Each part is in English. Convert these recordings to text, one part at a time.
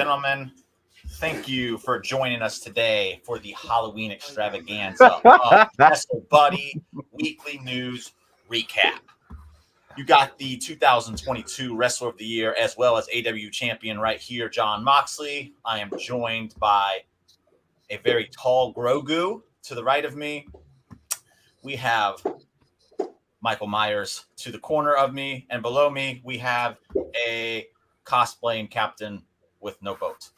gentlemen, thank you for joining us today for the Halloween extravaganza of Wrestle Buddy Weekly News Recap. You got the 2022 Wrestler of the Year as well as AW Champion right here, John Moxley. I am joined by a very tall Grogu to the right of me. We have Michael Myers to the corner of me, and below me we have a cosplaying captain with no boat.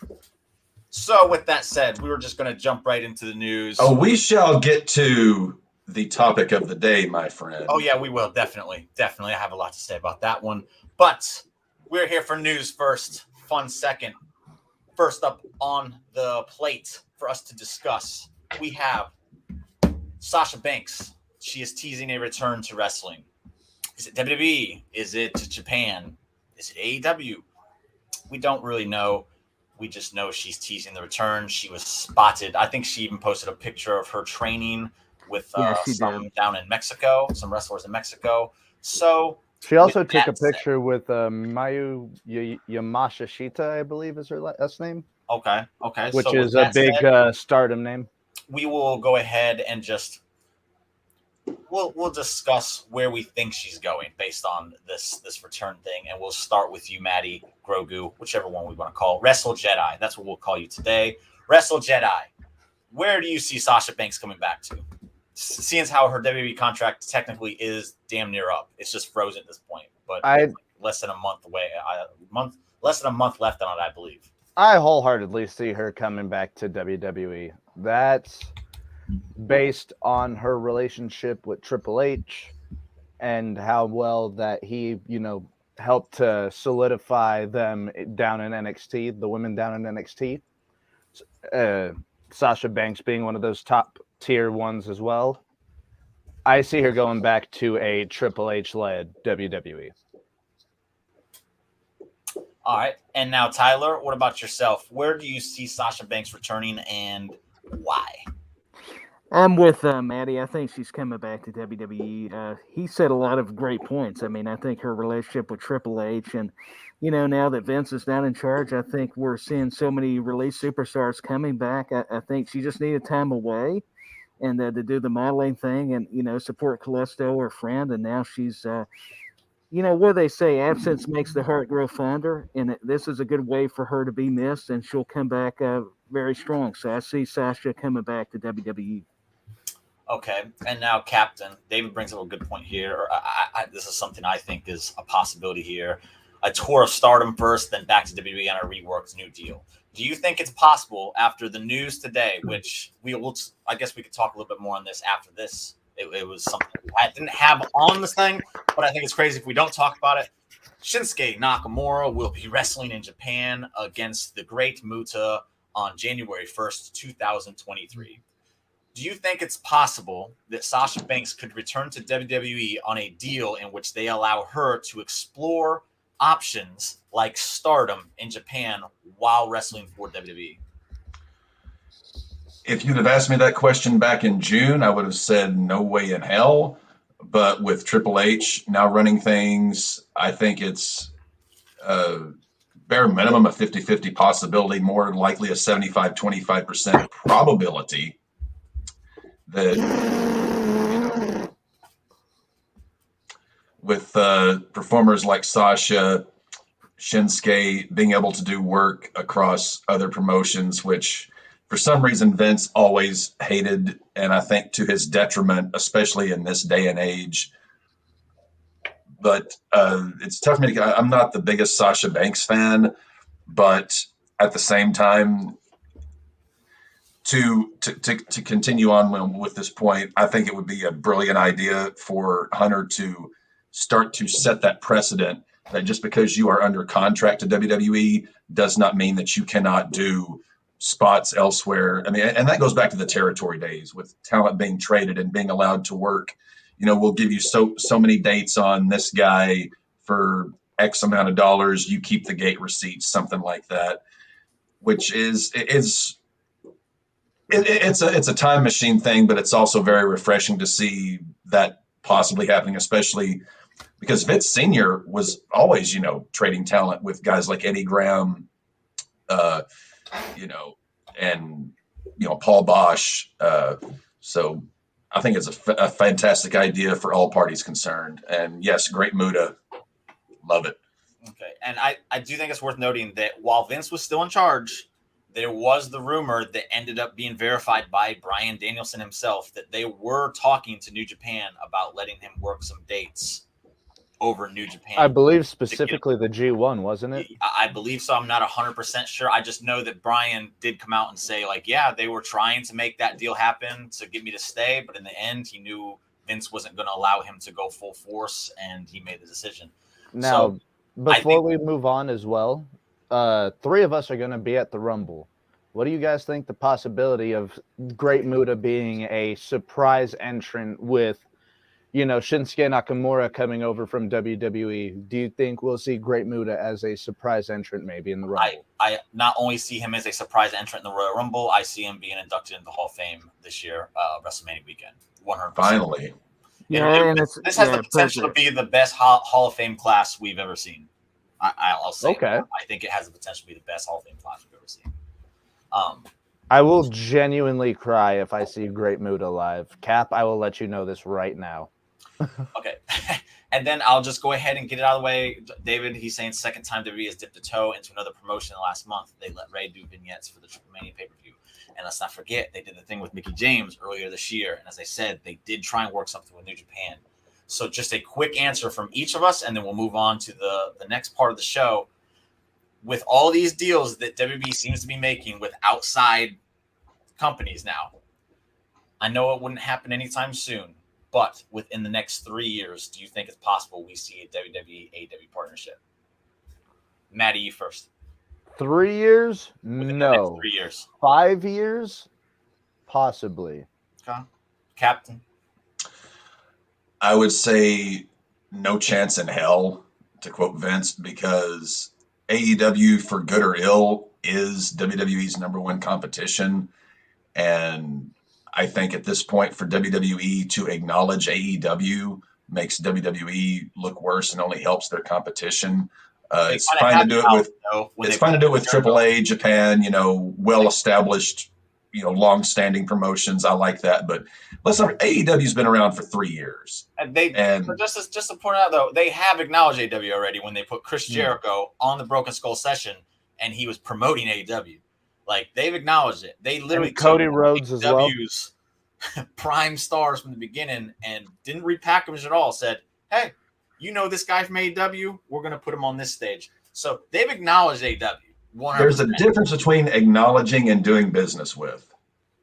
So with that said, we were just going to jump right into the news. Oh, we shall get to the topic of the day, my friend. Oh yeah, we will. Definitely. I have a lot to say about that one, but we're here for news first, fun second. First up on the plate for us to discuss, we have Sasha Banks. She is teasing a return to wrestling. Is it WWE? Is it Japan? Is it AEW? We don't really know. We just know she's teasing the return. She was spotted. I think she even posted a picture of her training with some down in Mexico, some wrestlers in Mexico. So she also took a picture with Mayu Yamashita, I believe is her last name. Okay. Which so is a big Stardom name. We will go ahead and just we'll discuss where we think she's going based on this return thing, and we'll start with you, Maddie, Grogu, whichever one we want to call. Wrestle Jedi. That's what we'll call you today. Wrestle Jedi. Where do you see Sasha Banks coming back to? Seeing as how her WWE contract technically is damn near up. It's just frozen at this point, but less than a month away. Less than a month left on it, I believe. I wholeheartedly see her coming back to WWE. That's based on her relationship with Triple H and how well that he, helped to solidify them down in NXT, the women down in NXT. Sasha Banks being one of those top tier ones as well. I see her going back to a Triple H-led WWE. All right. And now, Tyler, what about yourself? Where do you see Sasha Banks returning and why? I'm with Maddie. I think she's coming back to WWE. He said a lot of great points. I mean, I think her relationship with Triple H and, now that Vince is not in charge, I think we're seeing so many released superstars coming back. I think she just needed time away and to do the modeling thing and, support Callisto, her friend. And now she's, what they say, absence makes the heart grow fonder. And this is a good way for her to be missed, and she'll come back very strong. So I see Sasha coming back to WWE. Okay, and now Captain David brings up a good point here. This is something I think is a possibility here. A tour of Stardom first, then back to WWE on a reworked new deal. Do you think it's possible after the news today, which I guess we could talk a little bit more on this after this. It was something I didn't have on this thing, but I think it's crazy if we don't talk about it. Shinsuke Nakamura will be wrestling in Japan against the Great Muta on January 1st, 2023. Do you think it's possible that Sasha Banks could return to WWE on a deal in which they allow her to explore options like Stardom in Japan while wrestling for WWE? If you'd have asked me that question back in June, I would have said no way in hell. But with Triple H now running things, I think it's bare minimum a 50-50 possibility, more likely a 75-25% probability that with performers like Sasha, Shinsuke being able to do work across other promotions, which for some reason Vince always hated, and I think to his detriment, especially in this day and age. But it's tough for me to. I'm not the biggest Sasha Banks fan, but at the same time, to continue on with this point, I think it would be a brilliant idea for Hunter to start to set that precedent that just because you are under contract to WWE does not mean that you cannot do spots elsewhere. I mean, and that goes back to the territory days with talent being traded and being allowed to work. We'll give you so many dates on this guy for X amount of dollars. You keep the gate receipts, something like that, which it's a time machine thing, but it's also very refreshing to see that possibly happening, especially because Vince Sr. was always, trading talent with guys like Eddie Graham you know, and Paul Bosch. So I think it's a fantastic idea for all parties concerned. And yes, great Muda, love it. Okay, and I do think it's worth noting that while Vince was still in charge, there was the rumor that ended up being verified by Bryan Danielson himself that they were talking to New Japan about letting him work some dates over New Japan. I believe specifically the G1, wasn't it? I believe so. I'm not 100% sure. I just know that Bryan did come out and say, like, yeah, they were trying to make that deal happen to get me to stay, but in the end, he knew Vince wasn't going to allow him to go full force, and he made the decision. Now, before we move on as well, 3 of us are going to be at the Rumble. What do you guys think the possibility of Great Muta being a surprise entrant with, Shinsuke Nakamura coming over from WWE? Do you think we'll see Great Muta as a surprise entrant maybe in the Rumble? I not only see him as a surprise entrant in the Royal Rumble, I see him being inducted into the Hall of Fame this year, WrestleMania weekend. 100%. Finally. This has the potential to be the best Hall of Fame class we've ever seen. I'll say okay. I think it has the potential to be the best Hall of Fame class we've ever seen. I will genuinely cry if I see Great Muta live. Cap, I will let you know this right now. Okay. And then I'll just go ahead and get it out of the way. David, he's saying second time WWE has dipped a toe into another promotion in the last month. They let Ray do vignettes for the Triple Mania pay-per-view. And let's not forget, they did the thing with Mickie James earlier this year. And as I said, they did try and work something with New Japan. So just a quick answer from each of us, and then we'll move on to the next part of the show. With all these deals that WWE seems to be making with outside companies now, I know it wouldn't happen anytime soon, but within the next 3 years, do you think it's possible we see a WWE AEW partnership? Maddie, you first. 3 years? Within No. the next 3 years. 5 years? Possibly. Okay. Captain? I would say no chance in hell, to quote Vince, because AEW, for good or ill, is WWE's number one competition. And I think at this point, for WWE to acknowledge AEW makes WWE look worse and only helps their competition. It's fine to do it with AAA, Japan, well-established, long-standing promotions. I like that, but let's not. AEW's been around for 3 years, and just to point out though, they have acknowledged AEW already when they put Chris Jericho on the Broken Skull session, and he was promoting AEW. Like, they've acknowledged it. They literally and Cody Rhodes as well. Prime stars from the beginning and didn't repackage at all. Said, hey, this guy from AEW, we're going to put him on this stage. So they've acknowledged AEW. 100%. There's a difference between acknowledging and doing business with.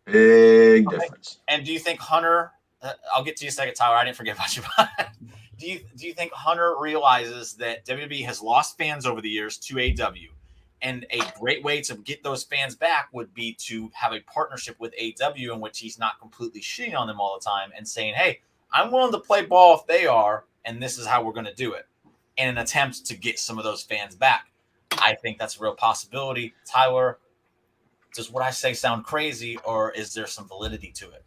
Big difference. And do you think Hunter, I'll get to you in a second, Tyler, I didn't forget about you. Do you think Hunter realizes that WWE has lost fans over the years to AEW? And a great way to get those fans back would be to have a partnership with AEW in which he's not completely shitting on them all the time and saying, hey, I'm willing to play ball if they are, and this is how we're going to do it, in an attempt to get some of those fans back. I think that's a real possibility. Tyler, does what I say sound crazy, or is there some validity to it?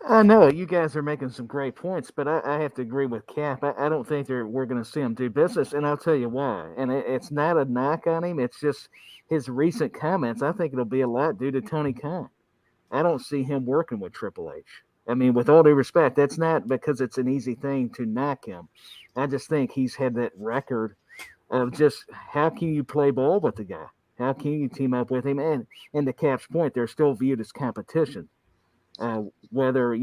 I know you guys are making some great points, but I have to agree with Cap. I don't think we're going to see him do business, and I'll tell you why. And it's not a knock on him. It's just his recent comments. I think it'll be a lot due to Tony Khan. I don't see him working with Triple H. I mean, with all due respect, that's not because it's an easy thing to knock him. I just think he's had that record of just how can you play ball with the guy? How can you team up with him? And to Cap's point, they're still viewed as competition. Whether,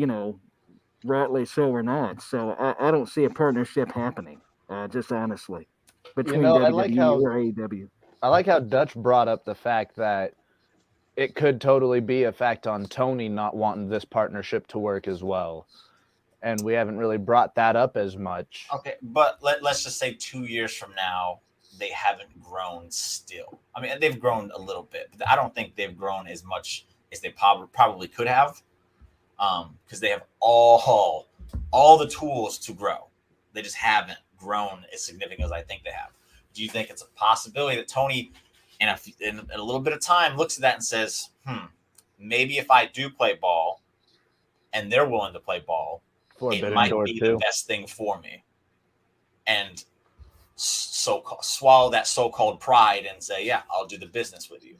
rightly so or not. So I don't see a partnership happening, just honestly, between WWE or AEW. I like how Dutch brought up the fact that it could totally be a fact on Tony not wanting this partnership to work as well. And we haven't really brought that up as much. Okay, but let's just say 2 years from now, they haven't grown still. I mean, they've grown a little bit, but I don't think they've grown as much as they probably could have. Because they have all the tools to grow. They just haven't grown as significant as I think they have. Do you think it's a possibility that Tony, in a little bit of time, looks at that and says, maybe if I do play ball and they're willing to play ball, it might be the best thing for me? And swallow that so-called pride and say, yeah, I'll do the business with you.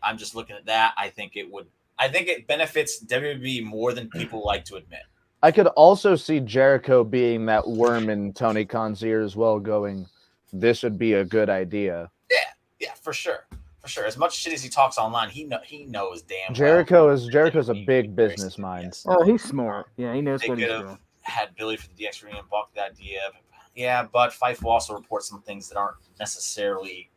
I'm just looking at that. I think it benefits WWE more than people like to admit. I could also see Jericho being that worm in Tony Khan's ear as well, going, this would be a good idea. Yeah, for sure. For sure. As much shit as he talks online, he knows damn Jericho's a big business mind. Yes. Oh, he's smart. Yeah, he knows They what he's could have doing. had Billy from the DX Arena and balked the idea. Yeah, but Fife will also report some things that aren't necessarily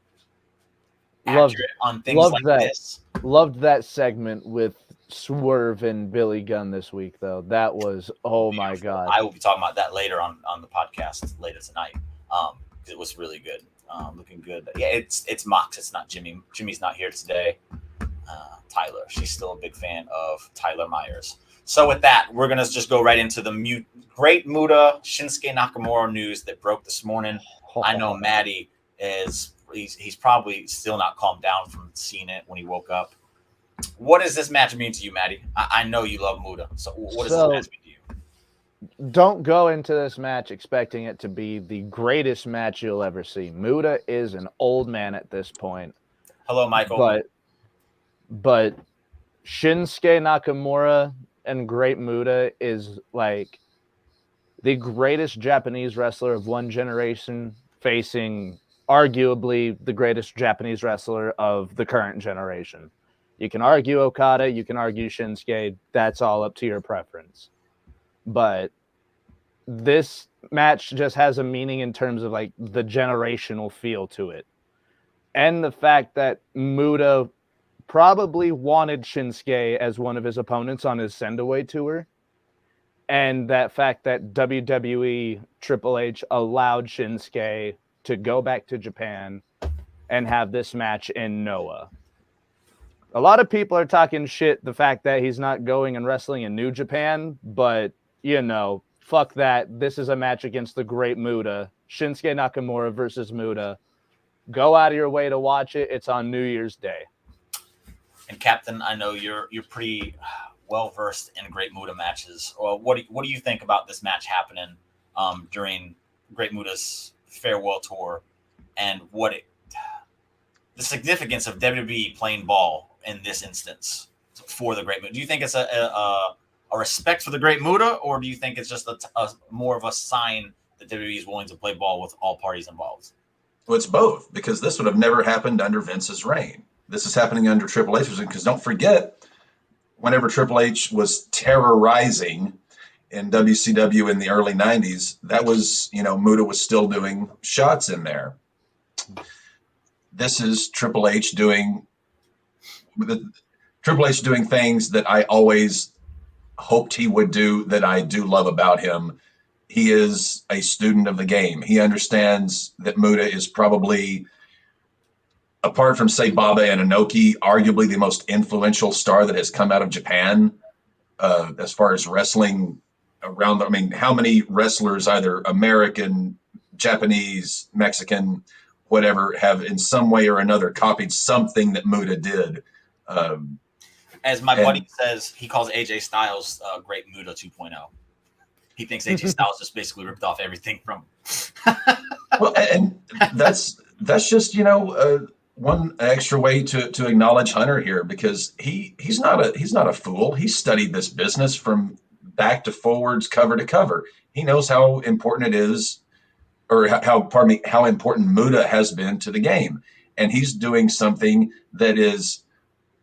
accurate on things like this. Loved that segment with Swerve and Billy Gunn this week, though. That was, oh my God. I will be talking about that later on the podcast later tonight. It was really good. Looking good. Yeah, it's Mox. It's not Jimmy. Jimmy's not here today. Tyler. She's still a big fan of Tyler Myers. So with that, we're going to just go right into the Great Muta Shinsuke Nakamura news that broke this morning. I know Maddie he's probably still not calmed down from seeing it when he woke up. What does this match mean to you, Maddie? I know you love Muta. So what does this match mean to you? Don't go into this match expecting it to be the greatest match you'll ever see. Muta is an old man at this point. Hello, Michael. But Shinsuke Nakamura and Great Muta is like the greatest Japanese wrestler of one generation facing arguably the greatest Japanese wrestler of the current generation. You can argue Okada, you can argue Shinsuke. That's all up to your preference. But this match just has a meaning in terms of like the generational feel to it. And the fact that Muta probably wanted Shinsuke as one of his opponents on his send-away tour. And that fact that WWE Triple H allowed Shinsuke to go back to Japan and have this match in Noah. A lot of people are talking shit the fact that he's not going and wrestling in New Japan, but, you know, fuck that. This is a match against the Great Muta. Shinsuke Nakamura versus Muta. Go out of your way to watch it. It's on New Year's Day. And Captain, I know you're pretty well versed in Great Muta matches. Well, what do you think about this match happening during Great Muta's farewell tour, and the significance of WWE playing ball in this instance for the Great Muta? Do you think it's a respect for the Great Muta, or do you think it's just a more of a sign that WWE is willing to play ball with all parties involved? Well, it's both, because this would have never happened under Vince's reign. This is happening under Triple H, because don't forget, whenever Triple H was terrorizing in WCW in the early 90s, that was, Muta was still doing shots in there. This is Triple H doing things that I always hoped he would do, that I do love about him. He is a student of the game. He understands that Muta is probably, apart from, say, Baba and Inoki, arguably the most influential star that has come out of Japan as far as wrestling around. I mean, how many wrestlers, either American, Japanese, Mexican, whatever, have in some way or another copied something that Muta did? As my buddy says, he calls AJ Styles Great Muta 2.0. He thinks AJ Styles just basically ripped off everything from him. Well, and that's just, one extra way to acknowledge Hunter here, because he's not a fool. He studied this business from back to forwards, cover to cover. He knows how important it is, or how important Muta has been to the game. And he's doing something that is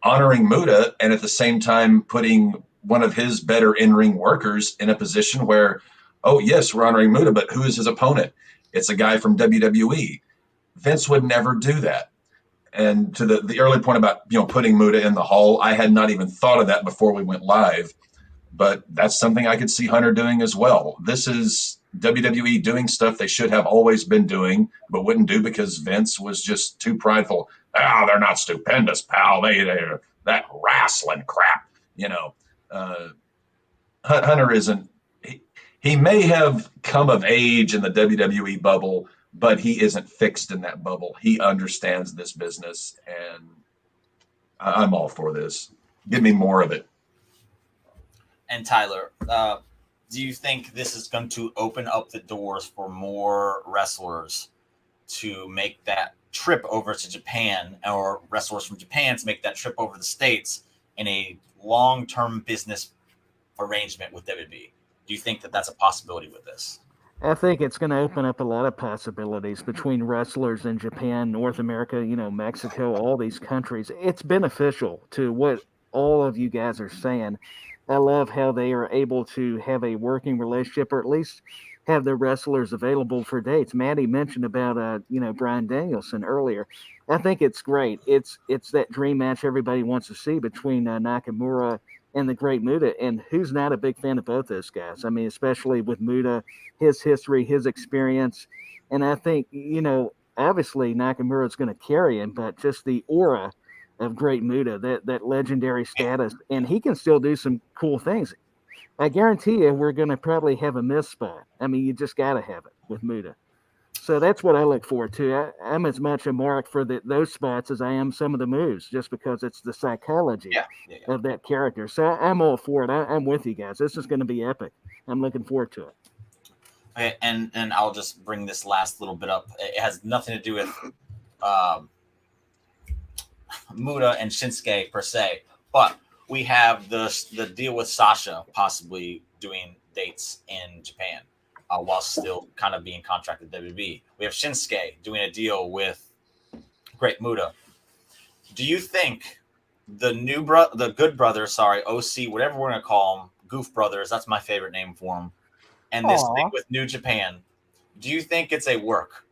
honoring Muta, and at the same time putting one of his better in-ring workers in a position where, oh yes, we're honoring Muta, but who is his opponent? It's a guy from WWE. Vince would never do that. And to the early point about, putting Muta in the Hall, I had not even thought of that before we went live, but that's something I could see Hunter doing as well. This is WWE doing stuff they should have always been doing, but wouldn't do because Vince was just too prideful. They're not stupendous, pal. They're that wrestling crap, Hunter isn't. He may have come of age in the WWE bubble, but he isn't fixed in that bubble. He understands this business, and I'm all for this. Give me more of it. And Tyler, do you think this is going to open up the doors for more wrestlers to make that trip over to Japan, or wrestlers from Japan to make that trip over to the States in a long-term business arrangement with WWE? Do you think that that's a possibility with this? I think it's going to open up a lot of possibilities between wrestlers in Japan, North America, Mexico, all these countries. It's beneficial to what all of you guys are saying. I love how they are able to have a working relationship, or at least have the wrestlers available for dates. Maddie mentioned about Bryan Danielson earlier. I think it's great. It's that dream match everybody wants to see between Nakamura and the Great Muta. And who's not a big fan of both those guys? I mean, especially with Muta, his history, his experience. And I think, obviously Nakamura is going to carry him, but just the aura of Great Muta, that legendary status, and he can still do some cool things. I guarantee you we're going to probably have a miss spot. I mean, you just got to have it with Muta. So that's what I look forward to. I'm as much a mark for those spots as I am some of the moves, just because it's the psychology of that character. So I'm all for it. I'm with you guys. This is going to be epic. I'm looking forward to it. Okay, and I'll just bring this last little bit up. It has nothing to do with Muta and Shinsuke per se, but we have the deal with Sasha possibly doing dates in Japan while still kind of being contracted with WWE. We have Shinsuke doing a deal with Great Muta. Do you think the Good Brothers, OC, whatever we're going to call them, Goof Brothers, that's my favorite name for them, and this thing with New Japan, do you think it's a work?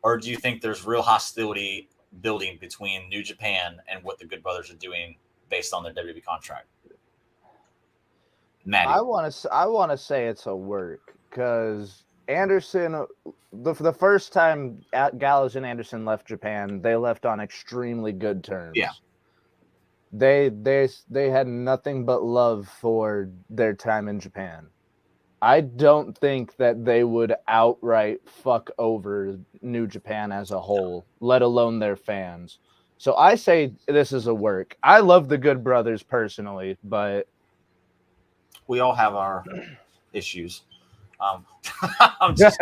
Or do you think there's real hostility building between New Japan and what the Good Brothers are doing based on their WWE contract? Maddie. I want to say it's a work, because Anderson, the first time Gallows and Anderson left Japan, they left on extremely good terms. Yeah. They had nothing but love for their time in Japan. I don't think that they would outright fuck over New Japan as a whole, let alone their fans. So I say this is a work. I love the Good Brothers personally, but we all have our issues. I'm just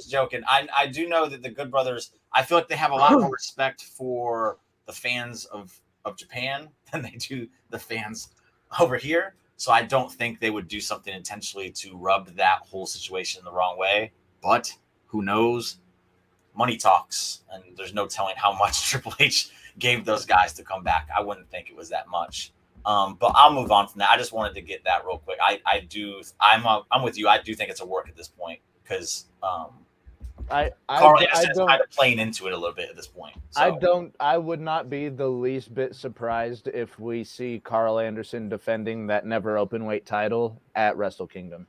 joking. I do know that the Good Brothers, I feel like they have a lot more respect for the fans of Japan than they do the fans over here. So I don't think they would do something intentionally to rub that whole situation the wrong way. But who knows? Money talks, and there's no telling how much Triple H gave those guys to come back. I wouldn't think it was that much. But I'll move on from that. I just wanted to get that real quick. I'm with you. I do think it's a work at this point, because Carl Anderson's kind of playing into it a little bit at this point. So. I would not be the least bit surprised if we see Carl Anderson defending that never open weight title at Wrestle Kingdom.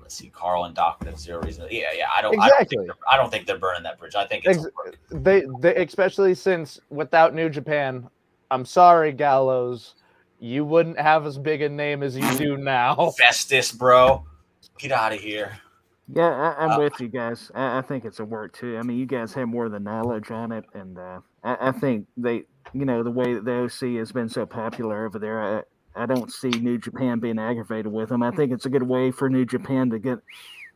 Let's see, Carl and Doc. That's zero reason. Yeah. I don't think they're burning that bridge. I think it's they especially since without New Japan, I'm sorry, Gallows, you wouldn't have as big a name as you do now. Festus, bro, get out of here. Yeah, I'm with you guys. I think it's a work too. I mean, you guys have more of the knowledge on it, and I think the way that the OC has been so popular over there, I don't see New Japan being aggravated with them. I think it's a good way for New Japan to get,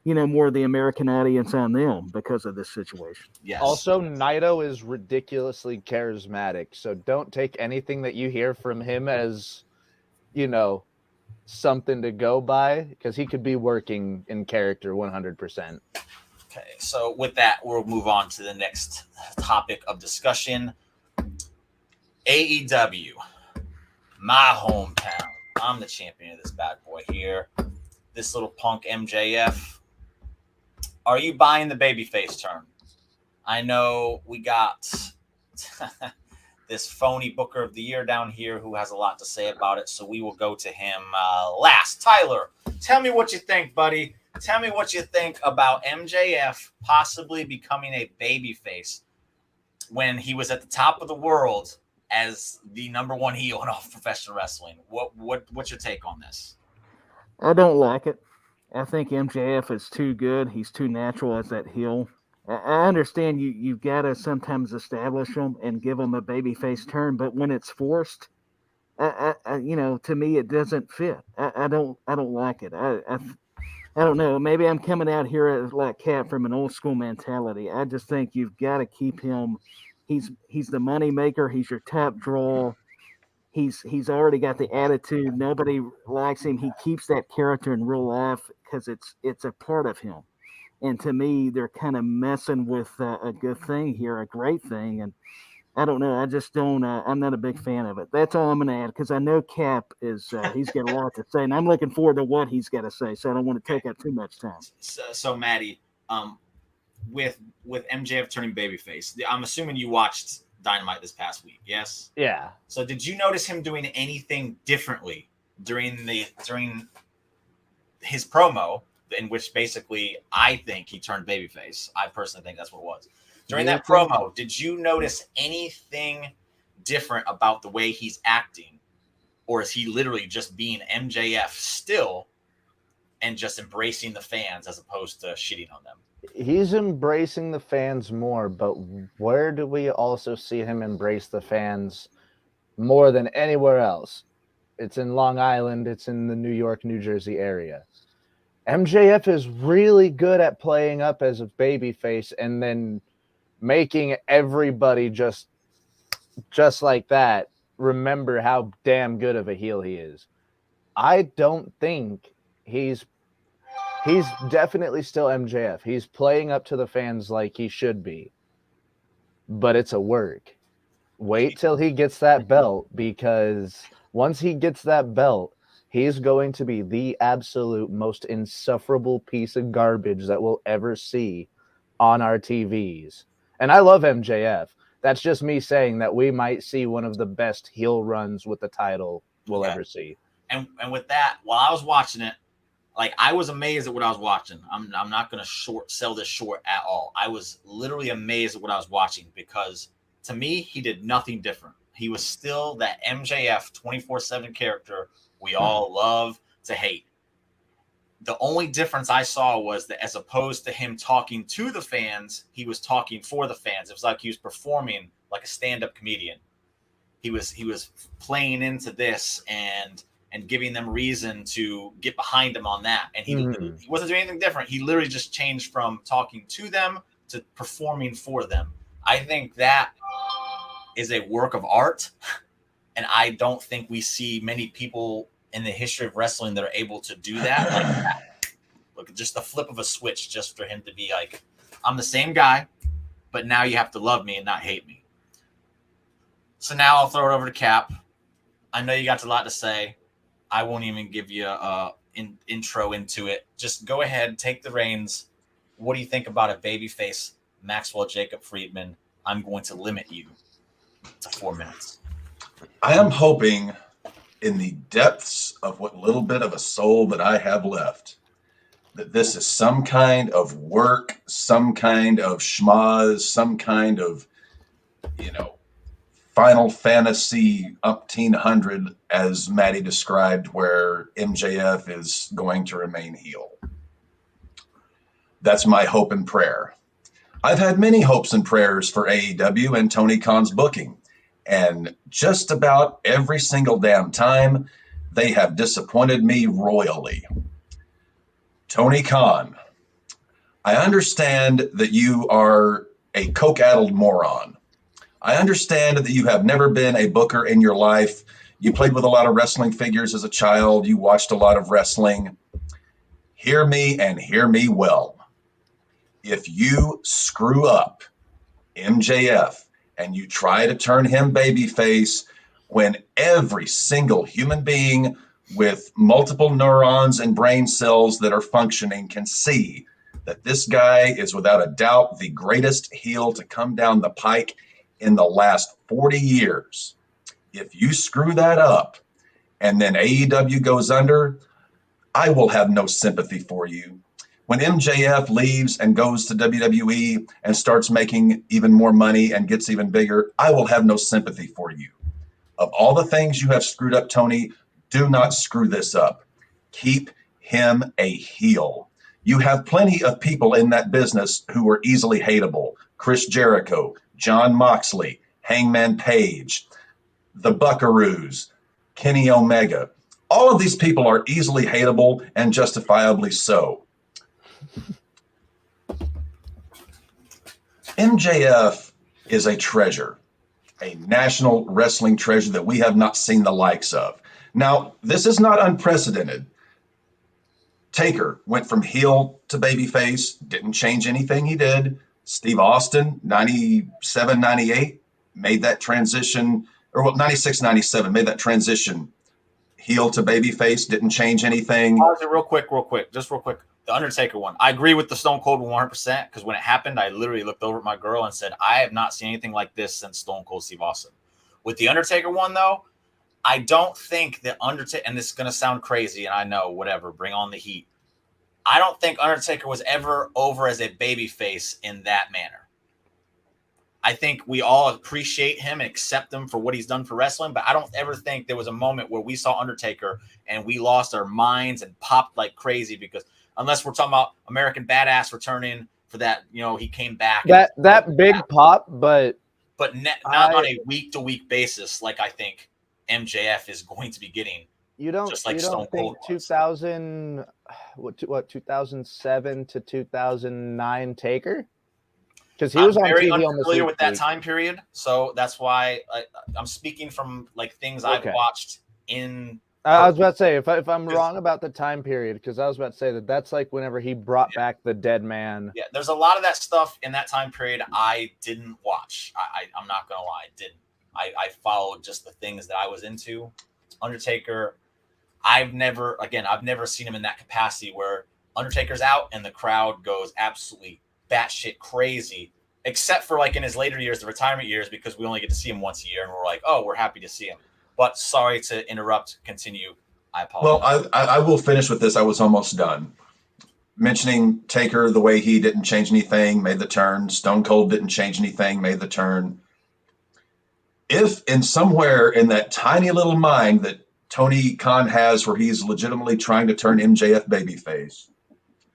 more of the American audience on them because of this situation. Yes. Also, Naito is ridiculously charismatic, so don't take anything that you hear from him as, something to go by, because he could be working in character 100%. Okay, so with that, we'll move on to the next topic of discussion. AEW, my hometown. I'm the champion of this bad boy here. This little punk MJF. Are you buying the babyface turn? I know we got this phony Booker of the Year down here who has a lot to say about it, so we will go to him last. Tyler, tell me what you think, buddy. Tell me what you think about MJF possibly becoming a babyface when he was at the top of the world as the number one heel in all professional wrestling. What's your take on this? I don't like it. I think MJF is too good. He's too natural as that heel. I understand you've got to sometimes establish them and give them a babyface turn, but when it's forced, I to me it doesn't fit. I don't like it. I don't know. Maybe I'm coming out here as like Cat from an old school mentality. I just think you've got to keep him. He's the money maker. He's your top draw. He's already got the attitude. Nobody likes him. He keeps that character in real life because it's a part of him. And to me, they're kind of messing with a good thing here, a great thing. And I don't know. I just don't. I'm not a big fan of it. That's all I'm going to add because I know Cap is. He's got a lot to say, and I'm looking forward to what he's got to say. So I don't want to take up too much time. So Maddie, with MJF turning babyface, I'm assuming you watched Dynamite this past week, yes? Yeah. So did you notice him doing anything differently during his promo, in which basically I think he turned babyface? I personally think that's what it was. During that promo, did you notice anything different about the way he's acting? Or is he literally just being MJF still and just embracing the fans as opposed to shitting on them? He's embracing the fans more, but where do we also see him embrace the fans more than anywhere else? It's in Long Island. It's in the New York, New Jersey area. MJF is really good at playing up as a babyface and then making everybody just like that remember how damn good of a heel he is. I don't think he's definitely still MJF. He's playing up to the fans like he should be. But it's a work. Wait till he gets that belt, because once he gets that belt, he's going to be the absolute most insufferable piece of garbage that we'll ever see on our TVs. And I love MJF. That's just me saying that we might see one of the best heel runs with the title we'll ever see. And with that, while I was watching it, like, I was amazed at what I was watching. I'm not going to sell this short at all. I was literally amazed at what I was watching because, to me, he did nothing different. He was still that MJF 24/7 character we all love to hate. The only difference I saw was that as opposed to him talking to the fans, he was talking for the fans. It was like he was performing like a stand-up comedian. He was playing into this and giving them reason to get behind him on that. And he wasn't doing anything different. He literally just changed from talking to them to performing for them. I think that is a work of art. And I don't think we see many people in the history of wrestling that are able to do that like that. Look, just the flip of a switch just for him to be like, I'm the same guy, but now you have to love me and not hate me. So now I'll throw it over to Cap. I know you got a lot to say. I won't even give you an intro into it. Just go ahead, take the reins. What do you think about a babyface Maxwell Jacob Friedman? I'm going to limit you to 4 minutes. I am hoping in the depths of what little bit of a soul that I have left that this is some kind of work, some kind of schmaz, some kind of, Final Fantasy upteen hundred, as Maddie described, where MJF is going to remain heel. That's my hope and prayer. I've had many hopes and prayers for AEW and Tony Khan's booking, and just about every single damn time, they have disappointed me royally. Tony Khan, I understand that you are a coke-addled moron. I understand that you have never been a booker in your life. You played with a lot of wrestling figures as a child. You watched a lot of wrestling. Hear me and hear me well. If you screw up MJF and you try to turn him babyface when every single human being with multiple neurons and brain cells that are functioning can see that this guy is without a doubt the greatest heel to come down the pike in the last 40 years. If you screw that up and then AEW goes under, I will have no sympathy for you. When MJF leaves and goes to WWE and starts making even more money and gets even bigger, I will have no sympathy for you. Of all the things you have screwed up, Tony, do not screw this up. Keep him a heel. You have plenty of people in that business who are easily hateable. Chris Jericho, John Moxley, Hangman Page, the Buckaroos, Kenny Omega. All of these people are easily hateable and justifiably so. MJF is a treasure, a national wrestling treasure that we have not seen the likes of. Now, this is not unprecedented. Taker went from heel to babyface, didn't change anything he did. Steve Austin, 97, 98, made that transition, or well, 96, 97, made that transition heel to babyface, didn't change anything. Pause it real quick. The Undertaker one. I agree with the Stone Cold 100% because when it happened, I literally looked over at my girl and said, I have not seen anything like this since Stone Cold Steve Austin. With the Undertaker one, though, I don't think that Undertaker, and this is going to sound crazy, and I know, whatever, bring on the heat. I don't think Undertaker was ever over as a babyface in that manner. I think we all appreciate him and accept him for what he's done for wrestling, but I don't ever think there was a moment where we saw Undertaker and we lost our minds and popped like crazy because unless we're talking about American Badass returning for that, he came back. That big pop, but not on a week-to-week basis like I think MJF is going to be getting. You don't think 2007 to 2009 Taker? Because he was on very TV unfamiliar with that time period, so that's why I'm speaking from like things I've watched in. I was about to say if I'm wrong about the time period, because I was about to say that's like whenever he brought back the dead man. Yeah, there's a lot of that stuff in that time period I didn't watch. I'm not gonna lie, I didn't. I followed just the things that I was into. Undertaker, I've never seen him in that capacity where Undertaker's out and the crowd goes absolutely batshit crazy, except for like in his later years, the retirement years, because we only get to see him once a year and we're like, oh, we're happy to see him. But sorry to interrupt. Continue. I apologize. Well, I will finish with this. I was almost done. Mentioning Taker, the way he didn't change anything, made the turn. Stone Cold didn't change anything, made the turn. If in somewhere in that tiny little mind that Tony Khan has where he's legitimately trying to turn MJF babyface,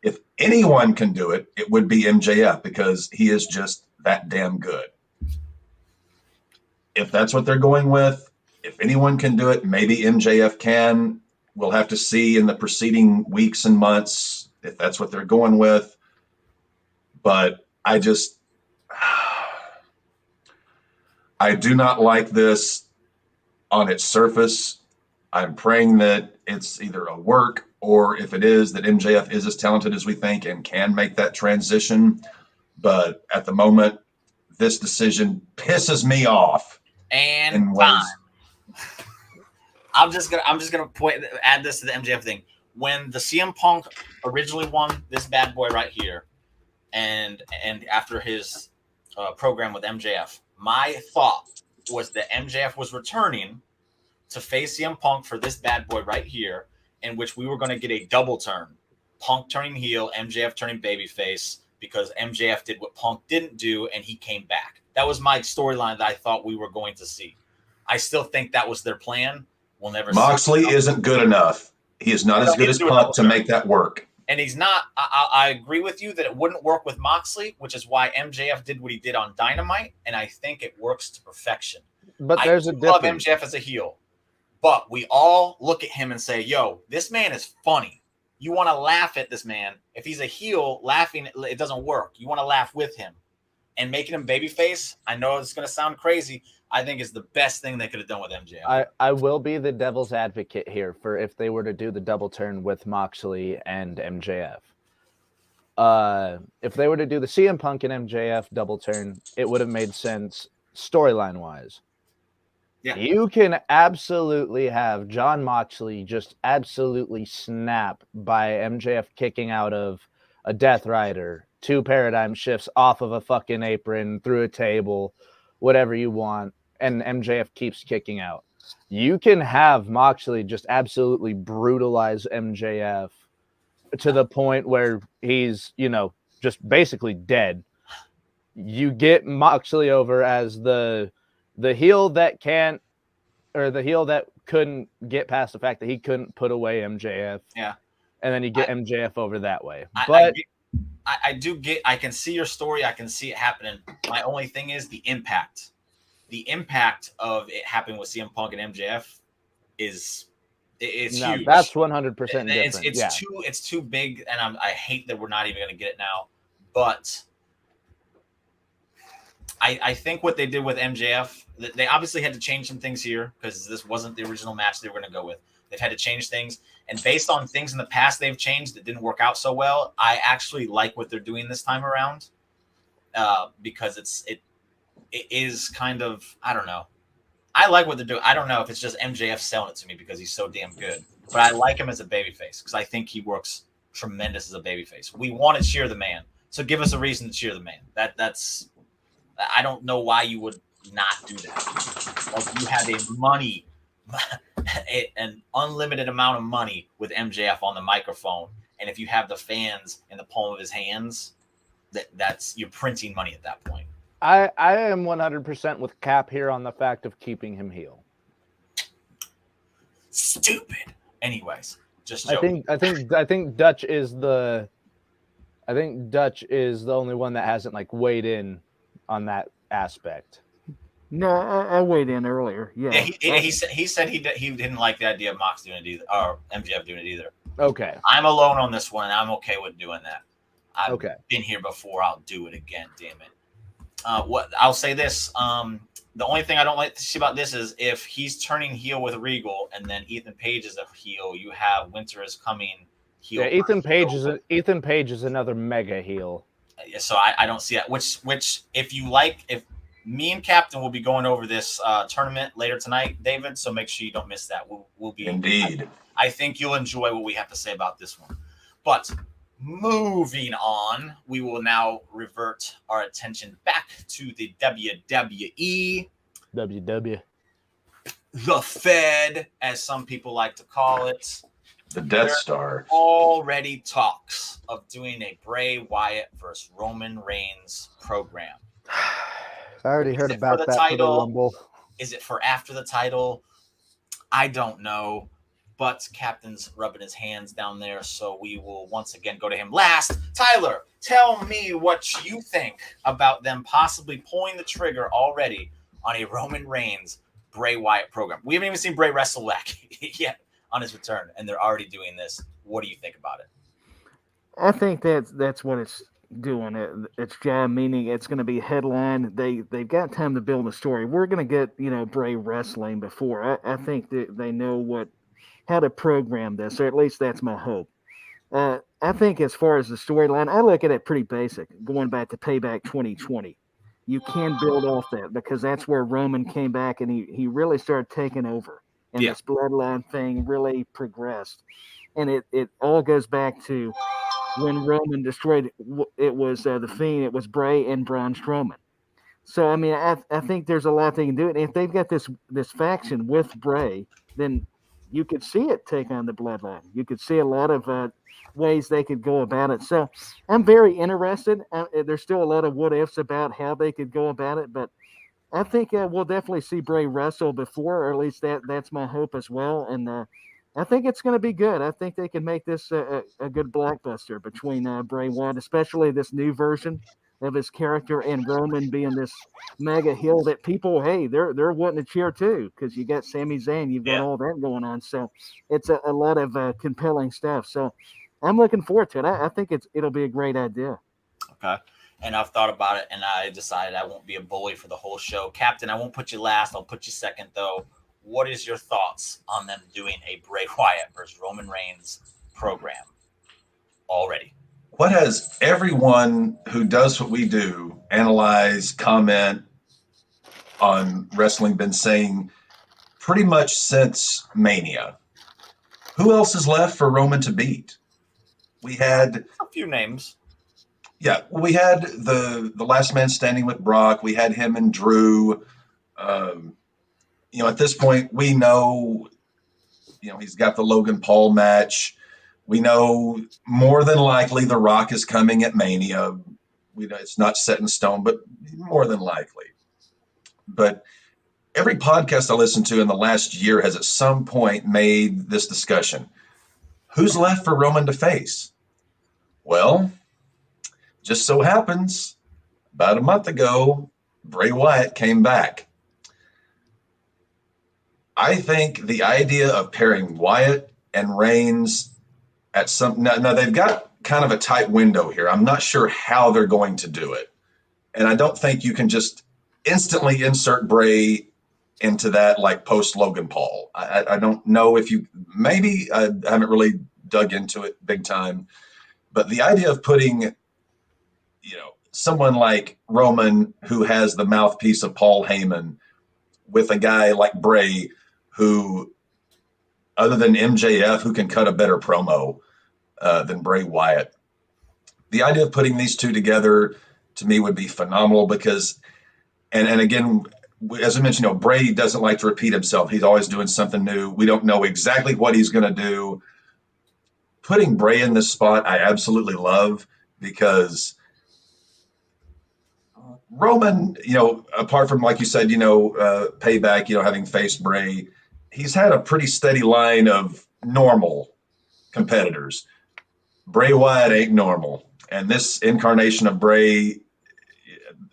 if anyone can do it, it would be MJF because he is just that damn good. If that's what they're going with, if anyone can do it, maybe MJF can. We'll have to see in the preceding weeks and months if that's what they're going with. But I do not like this on its surface. I'm praying that it's either a work or if it is, that MJF is as talented as we think and can make that transition. But at the moment, this decision pisses me off. And time. I'm just gonna add this to the MJF thing. When the CM Punk originally won this bad boy right here, and after his program with MJF, my thought was that MJF was returning to face CM Punk for this bad boy right here, in which we were going to get a double turn. Punk turning heel, MJF turning babyface, because MJF did what Punk didn't do, and he came back. That was my storyline that I thought we were going to see. I still think that was their plan. We'll never Moxley isn't good enough. He is not as good as Punk to make that work. And he's not. I agree with you that it wouldn't work with Moxley, which is why MJF did what he did on Dynamite, and I think it works to perfection. But there's a difference. I love MJF as a heel, but we all look at him and say, yo, this man is funny. You want to laugh at this man. If he's a heel, laughing, it doesn't work. You want to laugh with him. And making him babyface, I know it's going to sound crazy, I think is the best thing they could have done with MJF. I will be the devil's advocate here for if they were to do the double turn with Moxley and MJF. If they were to do the CM Punk and MJF double turn, it would have made sense storyline-wise. Yeah. You can absolutely have John Moxley just absolutely snap by MJF kicking out of a Death Rider, 2 paradigm shifts off of a fucking apron, through a table, whatever you want, and MJF keeps kicking out. You can have Moxley just absolutely brutalize MJF to the point where he's, just basically dead. You get Moxley over as the heel that can't, or the heel that couldn't get past the fact that he couldn't put away MJF. Yeah. And then you get MJF over that way. But I can see your story. I can see it happening. My only thing is the impact. The impact of it happening with CM Punk and MJF is No, huge. that's 100% different. It's too big, and I hate that we're not even going to get it now. But I think what they did with MJF, they obviously had to change some things here because this wasn't the original match they were going to go with. They've had to change things, and based on things in the past they've changed that didn't work out so well, I actually like what they're doing this time around, because it is kind of, I don't know. I like what they're doing. I don't know if it's just MJF selling it to me because he's so damn good, but I like him as a babyface because I think he works tremendous as a babyface. We want to cheer the man, so give us a reason to cheer the man. That's I don't know why you would not do that. Like, you have an unlimited amount of money with MJF on the microphone, and if you have the fans in the palm of his hands, that's you're printing money at that point. I am 100% with Cap here on the fact of keeping him heel. Stupid. Anyways, just joking. I think Dutch is the only one that hasn't like weighed in on that aspect. No, I weighed in earlier. Yeah, he said he didn't like the idea of Mox doing it either, or MJF doing it either. Okay, I'm alone on this one, and I'm okay with doing that. I've Okay. been here before. I'll do it again. Damn it. What I'll say this. The only thing I don't like to see about this is if he's turning heel with Regal, and then Ethan Page is a heel. You have Winter is coming heel. yeah, Ethan Page is another mega heel. So I don't see that. Which if you like, if me and Captain will be going over this tournament later tonight, David. So make sure you don't miss that. We'll be Indeed. I think you'll enjoy what we have to say about this one. But moving on, we will now revert our attention back to the WWE. WW. The Fed, as some people like to call it. The Death Star. Already talks of doing a Bray Wyatt versus Roman Reigns program. I already heard about that for the Rumble. Is it for after the title? I don't know. But Captain's rubbing his hands down there, so we will once again go to him last. Tyler, tell me what you think about them possibly pulling the trigger already on a Roman Reigns Bray Wyatt program. We haven't even seen Bray wrestle back yet on his return, and they're already doing this. What do you think about it? I think that's what it's doing. It's job, meaning it's going to be headline. They've got time to build a story. We're going to get Bray wrestling before. I think that they know how to program this, or at least that's my hope. I think as far as the storyline, I look at it pretty basic. Going back to Payback 2020, you can build off that because that's where Roman came back and he really started taking over, and this bloodline thing really progressed. And it all goes back to when Roman destroyed. It was the Fiend. It was Bray and Braun Strowman. So I mean, I think there's a lot they can do. And if they've got this faction with Bray, then you could see it take on the bloodline. You could see a lot of ways they could go about it. So I'm very interested. There's still a lot of what ifs about how they could go about it, but I think we'll definitely see Bray wrestle before, or at least that's my hope as well. And I think it's going to be good. I think they can make this a good blockbuster between Bray Wyatt, especially this new version of his character, and Roman being this mega heel that people, hey, they're wanting to cheer too, because you got Sami Zayn, you've got all that going on. So it's a lot of compelling stuff. So I'm looking forward to it. I think it'll be a great idea. Okay. And I've thought about it, and I decided I won't be a bully for the whole show. Captain, I won't put you last. I'll put you second, though. What is your thoughts on them doing a Bray Wyatt versus Roman Reigns program already? What has everyone who does what we do, analyze, comment on wrestling, been saying pretty much since Mania? Who else is left for Roman to beat? We had a few names. Yeah, we had the last man standing with Brock. We had him and Drew. At this point, we know, he's got the Logan Paul match. We know more than likely The Rock is coming at Mania. We know it's not set in stone, but more than likely. But every podcast I listened to in the last year has at some point made this discussion. Who's left for Roman to face? Well, just so happens, about a month ago, Bray Wyatt came back. I think the idea of pairing Wyatt and Reigns at some now they've got kind of a tight window here. I'm not sure how they're going to do it, and I don't think you can just instantly insert Bray into that like post Logan Paul. I don't know if you maybe I haven't really dug into it big time, but the idea of putting someone like Roman who has the mouthpiece of Paul Heyman with a guy like Bray who, other than MJF, who can cut a better promo than Bray Wyatt. The idea of putting these two together to me would be phenomenal because, and again, as I mentioned, Bray doesn't like to repeat himself. He's always doing something new. We don't know exactly what he's going to do. Putting Bray in this spot, I absolutely love because Roman, apart from, like you said, Payback, having faced Bray, he's had a pretty steady line of normal competitors. Bray Wyatt ain't normal. And this incarnation of Bray,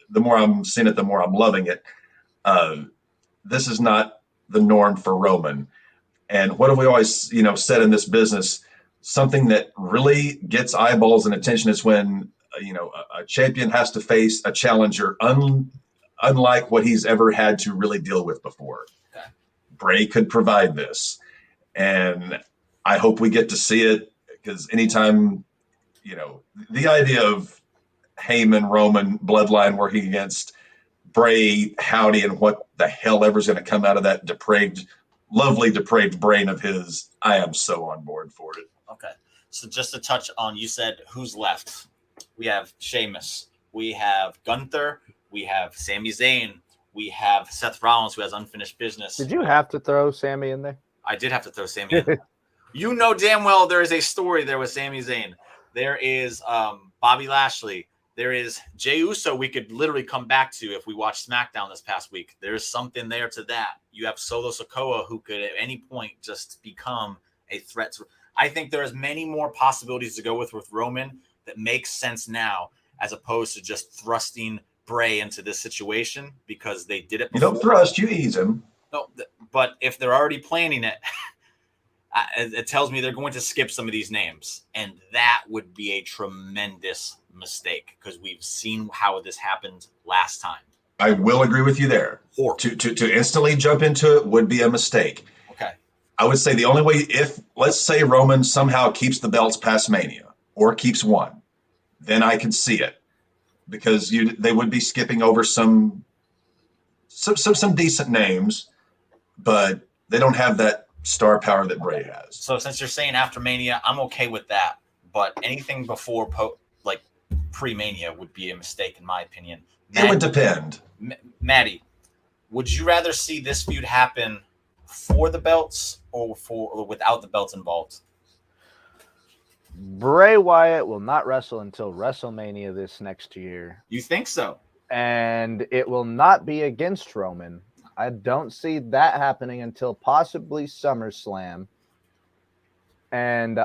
the more I'm seeing it, the more I'm loving it. This is not the norm for Roman. And what have we always, said in this business? Something that really gets eyeballs and attention is when a champion has to face a challenger unlike what he's ever had to really deal with before. Okay. Bray could provide this. And I hope we get to see it because anytime, the idea of Heyman, Roman, bloodline working against Bray, Howdy, and what the hell ever's going to come out of that lovely depraved brain of his, I am so on board for it. Okay. So just to touch on, you said who's left? We have Sheamus, we have Gunther, we have Sami Zayn, we have Seth Rollins, who has unfinished business. Did you have to throw Sami in there? I did have to throw Sami in there. You know damn well there is a story there with Sami Zayn. There is Bobby Lashley. There is Jey Uso we could literally come back to if we watched SmackDown this past week. There's something there to that. You have Solo Sikoa who could at any point just become a threat. I think there's many more possibilities to go with Roman that makes sense now as opposed to just thrusting Bray into this situation because they did it before. You don't thrust, you ease him. No, but if they're already planning it, it tells me they're going to skip some of these names. And that would be a tremendous mistake because we've seen how this happened last time. I will agree with you there. To instantly jump into it would be a mistake. Okay. I would say the only way, if let's say Roman somehow keeps the belts past Mania or keeps one, then I could see it because they would be skipping over some decent names, but they don't have that star power that Bray has. So since you're saying after Mania, I'm okay with that. But anything before pre-Mania would be a mistake in my opinion. It would depend. Maddie, would you rather see this feud happen for the belts or without the belts involved? Bray Wyatt will not wrestle until WrestleMania this next year. You think so? And it will not be against Roman. I don't see that happening until possibly SummerSlam. And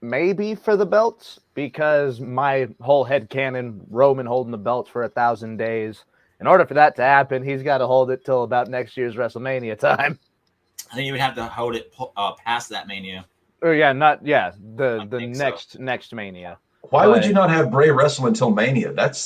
maybe for the belts, because my whole headcanon, Roman holding the belts for 1,000 days. In order for that to happen, he's got to hold it till about next year's WrestleMania time. I think you would have to hold it past that Mania. The next Mania. Why would you not have Bray wrestle until Mania? That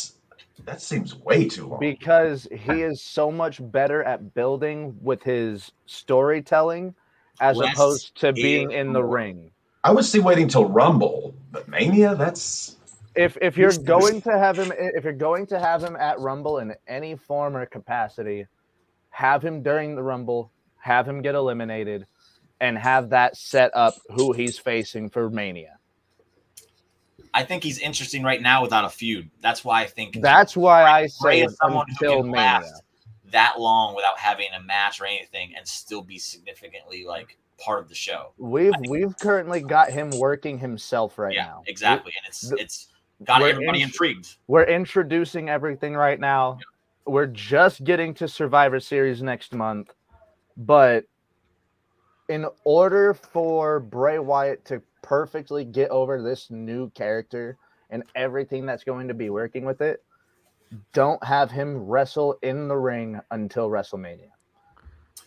seems way too long. Because he is so much better at building with his storytelling as opposed to being in the ring. I would see waiting till Rumble, but Mania, that's if you're going to have him at Rumble in any form or capacity, have him during the Rumble, have him get eliminated, and have that set up who he's facing for Mania. I think he's interesting right now without a feud. That's why I think. That's why I say someone until who can Mania. last that long without having a match or anything and still be significantly part of the show. We've currently got him working himself right now. Yeah, exactly, and it's got everybody intrigued. We're introducing everything right now. Yeah. We're just getting to Survivor Series next month, but in order for Bray Wyatt to perfectly get over this new character and everything that's going to be working with it, don't have him wrestle in the ring until WrestleMania.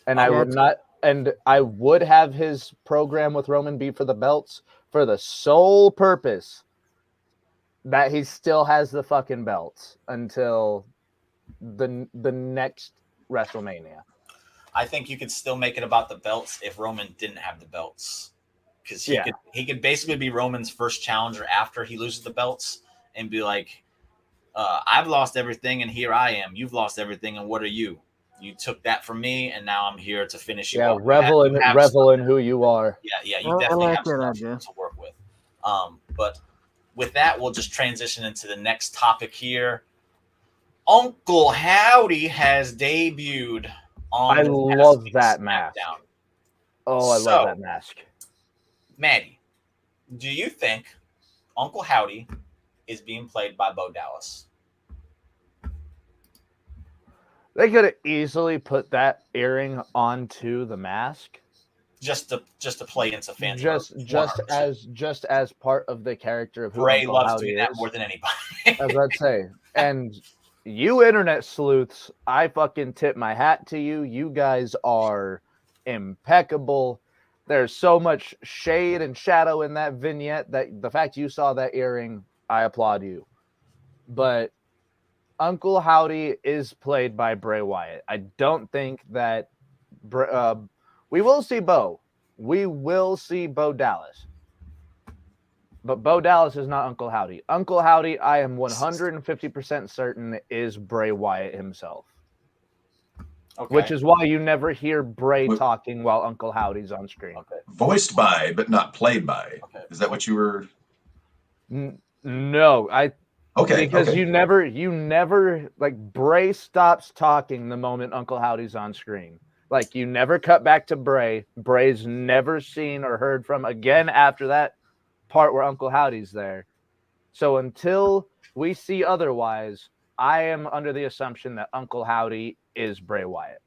And I would not and I would have his program with Roman be for the belts for the sole purpose that he still has the fucking belts until the next WrestleMania. I think you could still make it about the belts if Roman didn't have the belts, because he could basically be Roman's first challenger after he loses the belts and be like, I've lost everything and here I am. You've lost everything and what are you? You took that from me and now I'm here to finish you. Yeah, off. revel in who you are. Yeah, you definitely like have stuff to work with. But with that, we'll just transition into the next topic here. Uncle Howdy has debuted on I love that SmackDown. mask. Oh, I love that mask. Maddie, do you think Uncle Howdy is being played by Bo Dallas? They could have easily put that earring onto the mask. Just to play into fans. Just as part of the character of who Bray Uncle loves Howdy doing that is. more than anybody. I was about to say. And you internet sleuths, I fucking tip my hat to you. You guys are impeccable. There's so much shade and shadow in that vignette that the fact you saw that earring, I applaud you. But Uncle Howdy is played by Bray Wyatt. I don't think that we will see Bo. We will see Bo Dallas. But Bo Dallas is not Uncle Howdy. Uncle Howdy, I am 150% certain, is Bray Wyatt himself. Okay. Which is why you never hear Bray talking while Uncle Howdy's on screen. Okay. Voiced by, but not played by. Okay. Is that what you were? No, because you never like Bray stops talking the moment Uncle Howdy's on screen. Like you never cut back to Bray. Bray's never seen or heard from again after that part where Uncle Howdy's there. So until we see otherwise, I am under the assumption that Uncle Howdy is Bray Wyatt.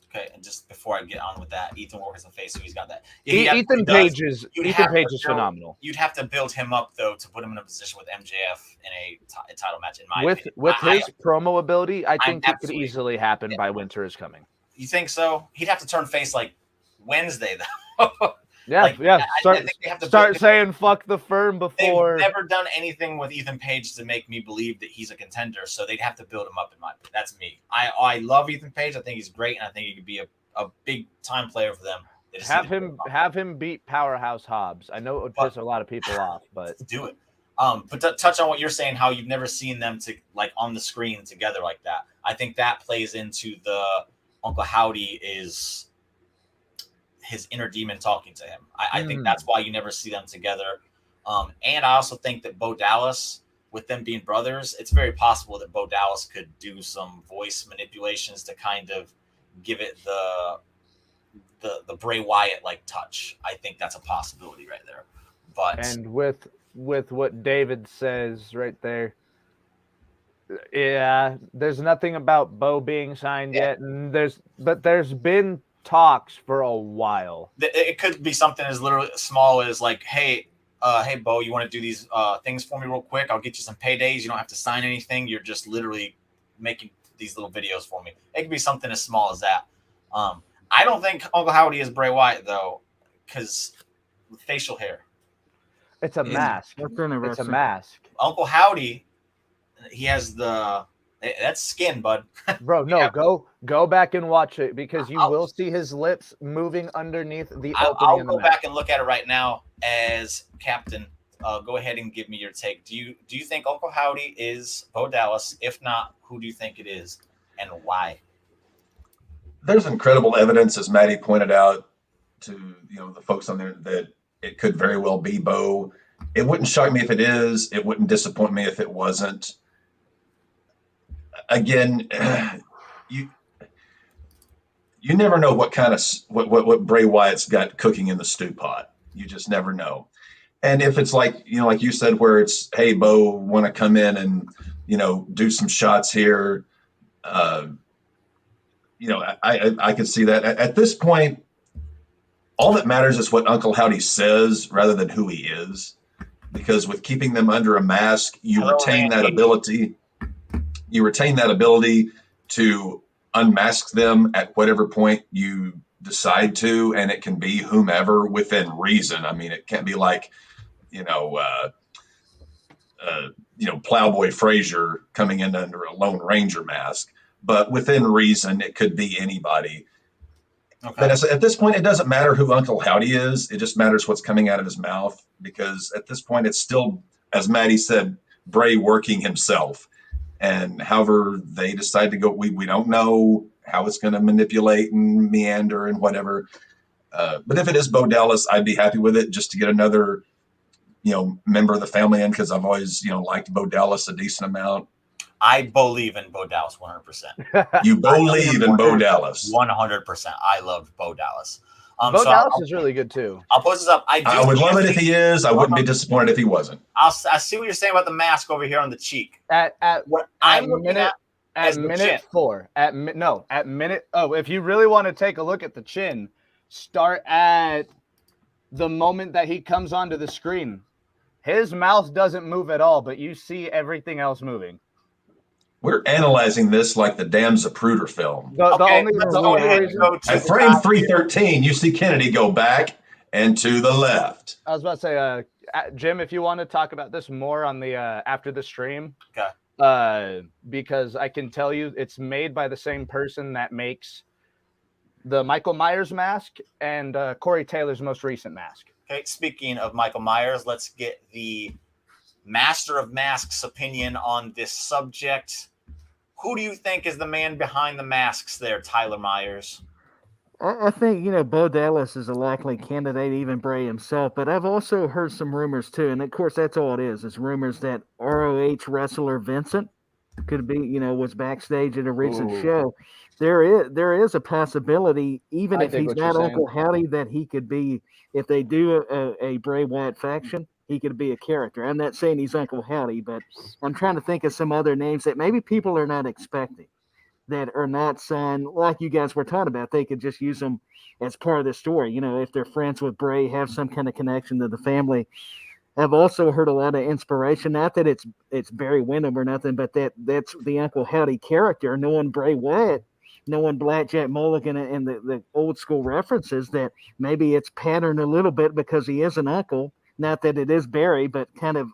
Okay, and just before I get on with that, Ethan Wark is a face, so he's got that. Ethan Page is phenomenal. You'd have to build him up though to put him in a position with MJF in a title match. In my opinion, with his promo ability, I think it could easily happen by Winter is Coming. You think so? He'd have to turn face like Wednesday though. Yeah, Start saying "fuck the firm" before. They've never done anything with Ethan Page to make me believe that he's a contender, so they'd have to build him up. That's me. I love Ethan Page. I think he's great, and I think he could be a big time player for them. Have him beat Powerhouse Hobbs. I know it would piss a lot of people off, but do it. But to touch on what you're saying, how you've never seen them to like on the screen together like that. I think that plays into the Uncle Howdy is his inner demon talking to him. I think that's why you never see them together. And I also think that Bo Dallas, with them being brothers, it's very possible that Bo Dallas could do some voice manipulations to kind of give it the Bray Wyatt like touch. I think that's a possibility right there. And with what David says right there, yeah, there's nothing about Bo being signed yet, and there's been talks for a while. It could be something as literally small as like, hey Bo, you want to do these things for me real quick? I'll get you some paydays. You don't have to sign anything. You're just literally making these little videos for me. It could be something as small as that. I don't think Uncle Howdy is Bray Wyatt though, because facial hair. It's a mask. It's a mask. Uncle Howdy, he has that's skin, bud. Bro, no, go back and watch it because you will see his lips moving underneath the opening. I'll go back and look at it right now as Captain. Go ahead and give me your take. Do you think Uncle Howdy is Bo Dallas? If not, who do you think it is and why? There's incredible evidence, as Maddie pointed out to the folks on there, that it could very well be Bo. It wouldn't shock me if it is. It wouldn't disappoint me if it wasn't. Again, you never know what kind of what Bray Wyatt's got cooking in the stew pot. You just never know. And if it's like like you said, where it's, hey, Bo, want to come in and do some shots here, I could see that. At this point, all that matters is what Uncle Howdy says rather than who he is, because with keeping them under a mask, you retain that ability. You retain that ability to unmask them at whatever point you decide to, and it can be whomever within reason. I mean, it can't be like, you know, Plowboy Frazier coming in under a Lone Ranger mask, but within reason, it could be anybody. Okay. But at this point, it doesn't matter who Uncle Howdy is. It just matters what's coming out of his mouth, because at this point, it's still, as Maddie said, Bray working himself. And however they decide to go, we don't know how it's going to manipulate and meander and whatever. But if it is Bo Dallas, I'd be happy with it, just to get another, member of the family in, because I've always, liked Bo Dallas a decent amount. I believe in Bo Dallas 100%. You believe in Bo Dallas? 100%. I love Bo Dallas. Bo Dallas is really good too. I'll post this up. I would love it if he is. I wouldn't be disappointed if he wasn't. I see what you're saying about the mask over here on the cheek. At minute 4. At minute. Oh, if you really want to take a look at the chin, start at the moment that he comes onto the screen. His mouth doesn't move at all, but you see everything else moving. We're analyzing this like the damn Zapruder film. At frame 313, you see Kennedy go back and to the left. I was about to say, Jim, if you want to talk about this more on the after the stream, okay. Because I can tell you it's made by the same person that makes the Michael Myers mask and Corey Taylor's most recent mask. Okay, speaking of Michael Myers, let's get the Master of Masks opinion on this subject. Who do you think is the man behind the masks there, Tyler Myers? I think, Bo Dallas is a likely candidate, even Bray himself, but I've also heard some rumors too, and of course that's all it is rumors that ROH wrestler Vincent could be, was backstage at a recent show. There is a possibility, even if he's not Uncle Howdy, that he could be, if they do a Bray Wyatt faction, he could be a character. I'm not saying he's Uncle Howdy, but I'm trying to think of some other names that maybe people are not expecting, that are not signed, like you guys were talking about. They could just use them as part of the story. If they're friends with Bray, have some kind of connection to the family. I've also heard a lot of inspiration, not that it's Barry Windham or nothing, but that's the Uncle Howdy character, knowing Bray Wyatt, knowing Blackjack Mulligan and the old school references, that maybe it's patterned a little bit because he is an uncle. Not that it is Barry, but kind of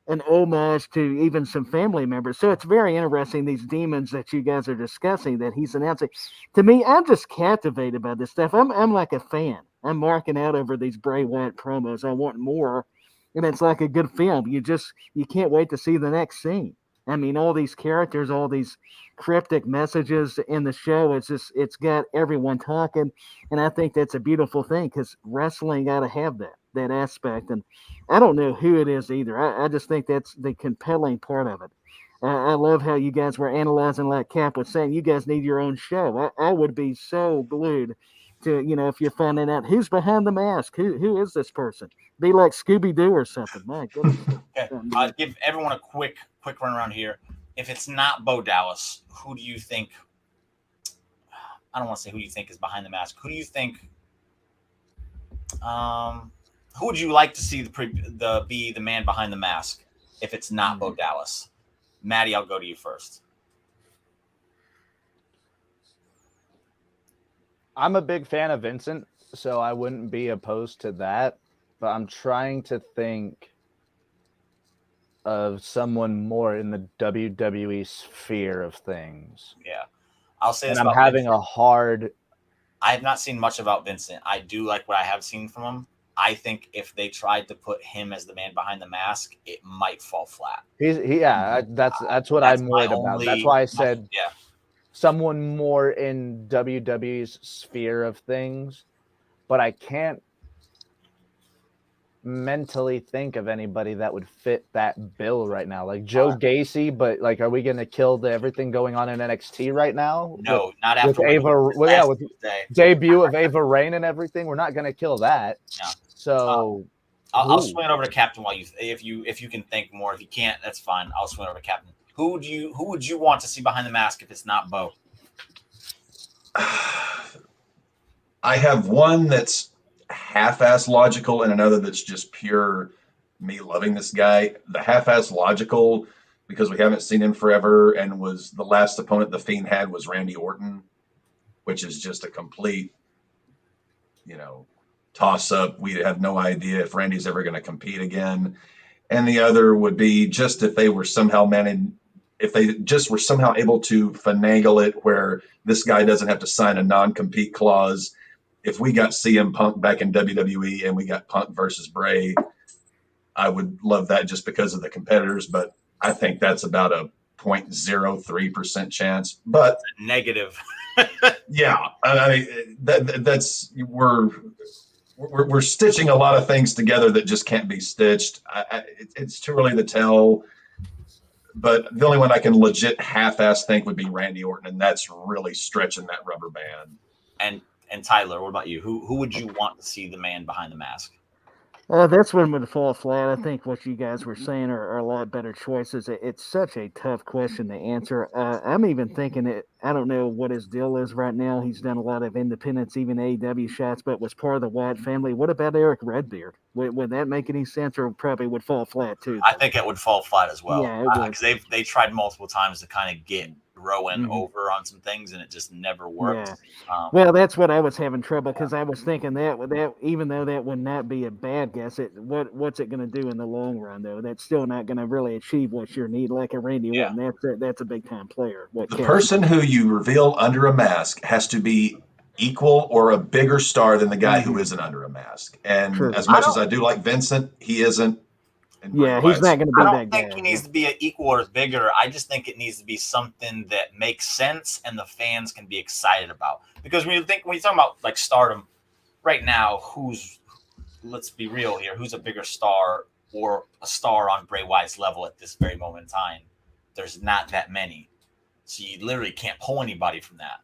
an homage to even some family members. So it's very interesting, these demons that you guys are discussing that he's announcing. To me, I'm just captivated by this stuff. I'm like a fan. I'm marking out over these Bray Wyatt promos. I want more. And it's like a good film. You can't wait to see the next scene. I mean, all these characters, all these cryptic messages in the show, it's got everyone talking. And I think that's a beautiful thing, because wrestling got to have that aspect. And I don't know who it is either. I just think that's the compelling part of it. I love how you guys were analyzing, like Cap was saying, you guys need your own show. I would be so glued to, if you're finding out who's behind the mask, who is this person? Be like Scooby-Doo or something. My goodness. Okay. I'll give everyone a quick run around here. If it's not Bo Dallas, who do you think? I don't want to say who you think is behind the mask. Who do you think? Who would you like to see be the man behind the mask if it's not Bo Dallas? Maddie, I'll go to you first. I'm a big fan of Vincent, so I wouldn't be opposed to that. But I'm trying to think of someone more in the WWE sphere of things. Yeah. I'll say this. And I'm having a hard... I have not seen much about Vincent. I do like what I have seen from him. I think if they tried to put him as the man behind the mask, it might fall flat. That's what I'm worried about. That's why I said someone more in WWE's sphere of things, but I can't mentally think of anybody that would fit that bill right now. Like Joe Gacy, but like, are we going to kill everything going on in NXT right now? No, not after with debut of Ava Rain and everything. We're not going to kill that. No. So I'll swing it over to Captain while if you can think more. If you can't, that's fine. I'll swing over to Captain. Who would you want to see behind the mask if it's not Bo? I have one that's half-ass logical and another that's just pure me loving this guy. The half-ass logical, because we haven't seen him forever, and was the last opponent the Fiend had was Randy Orton, which is just a complete toss up. We have no idea if Randy's ever going to compete again. And the other would be just if they were somehow if they just were somehow able to finagle it where this guy doesn't have to sign a non-compete clause. If we got CM Punk back in WWE and we got Punk versus Bray, I would love that just because of the competitors, but I think that's about a 0.03% chance. But negative. Yeah, I mean that's we're stitching a lot of things together that just can't be stitched. It's too early to tell. But the only one I can legit half-ass think would be Randy Orton, and that's really stretching that rubber band. And Tyler, what about you? Who would you want to see the man behind the mask? That's one would fall flat. I think what you guys were saying are a lot better choices. It's such a tough question to answer. I'm even thinking it. I don't know what his deal is right now. He's done a lot of independents, even AEW shots, but was part of the Wyatt family. What about Eric Redbeard? Would that make any sense, or probably would fall flat too? I think it would fall flat as well. Yeah, it would. Because they tried multiple times to kind of get Rowan over on some things, and it just never worked. Yeah. Well, that's what I was having trouble because I was thinking that even though that would not be a bad guess, what's it going to do in the long run though? That's still not going to really achieve what you need, like a Randy Orton. That's a big time player. The person who you reveal under a mask has to be equal or a bigger star than the guy who isn't under a mask. And as much as I do like Vincent, he isn't. Yeah, he's not going to be that guy. I don't think he needs to be an equal or bigger. I just think it needs to be something that makes sense and the fans can be excited about. Because when you talk about like stardom right now, let's be real here, who's a bigger star or a star on Bray Wyatt's level at this very moment in time? There's not that many. So you literally can't pull anybody from that.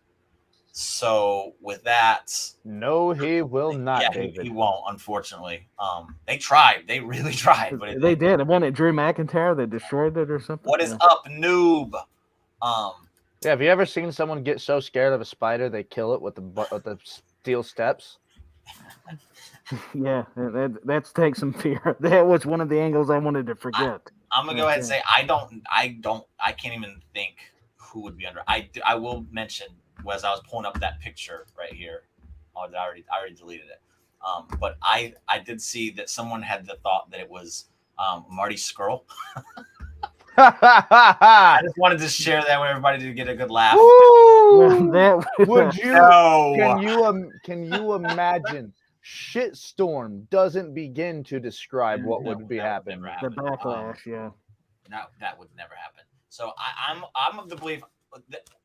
So with that, no, he will not. Yeah, David. he won't. Unfortunately, they tried. They really tried, but they did. It wasn't Drew McIntyre that destroyed it or something. What is up, noob? Yeah. Have you ever seen someone get so scared of a spider they kill it with the steel steps? Yeah, that's take some fear. That was one of the angles I wanted to forget. I'm gonna go ahead and say I can't even think who would be under. I will mention. Was I was pulling up that picture right here. Oh, I already deleted it. But I did see that someone had the thought that it was Marty Scurll. I just wanted to share that with everybody to get a good laugh. Would you? No. Can you imagine? Shitstorm doesn't begin to describe what would be happening. The backlash, yeah. No, that would never happen. So I'm of the belief.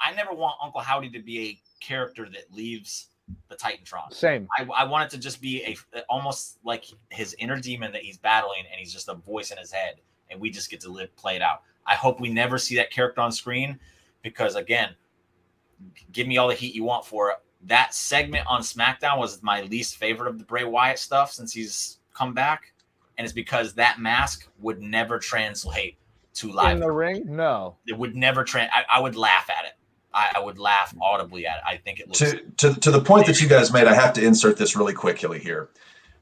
I never want Uncle Howdy to be a character that leaves the Titantron. Same. I want it to just be almost like his inner demon that he's battling, and he's just a voice in his head, and we just get to play it out. I hope we never see that character on screen because, again, give me all the heat you want for it. That segment on SmackDown was my least favorite of the Bray Wyatt stuff since he's come back, and it's because that mask would never translate to live in the ring. No, it would never I would laugh at it. I would laugh audibly at it. I think it looks to the point that you guys made. I have to insert this really quickly here.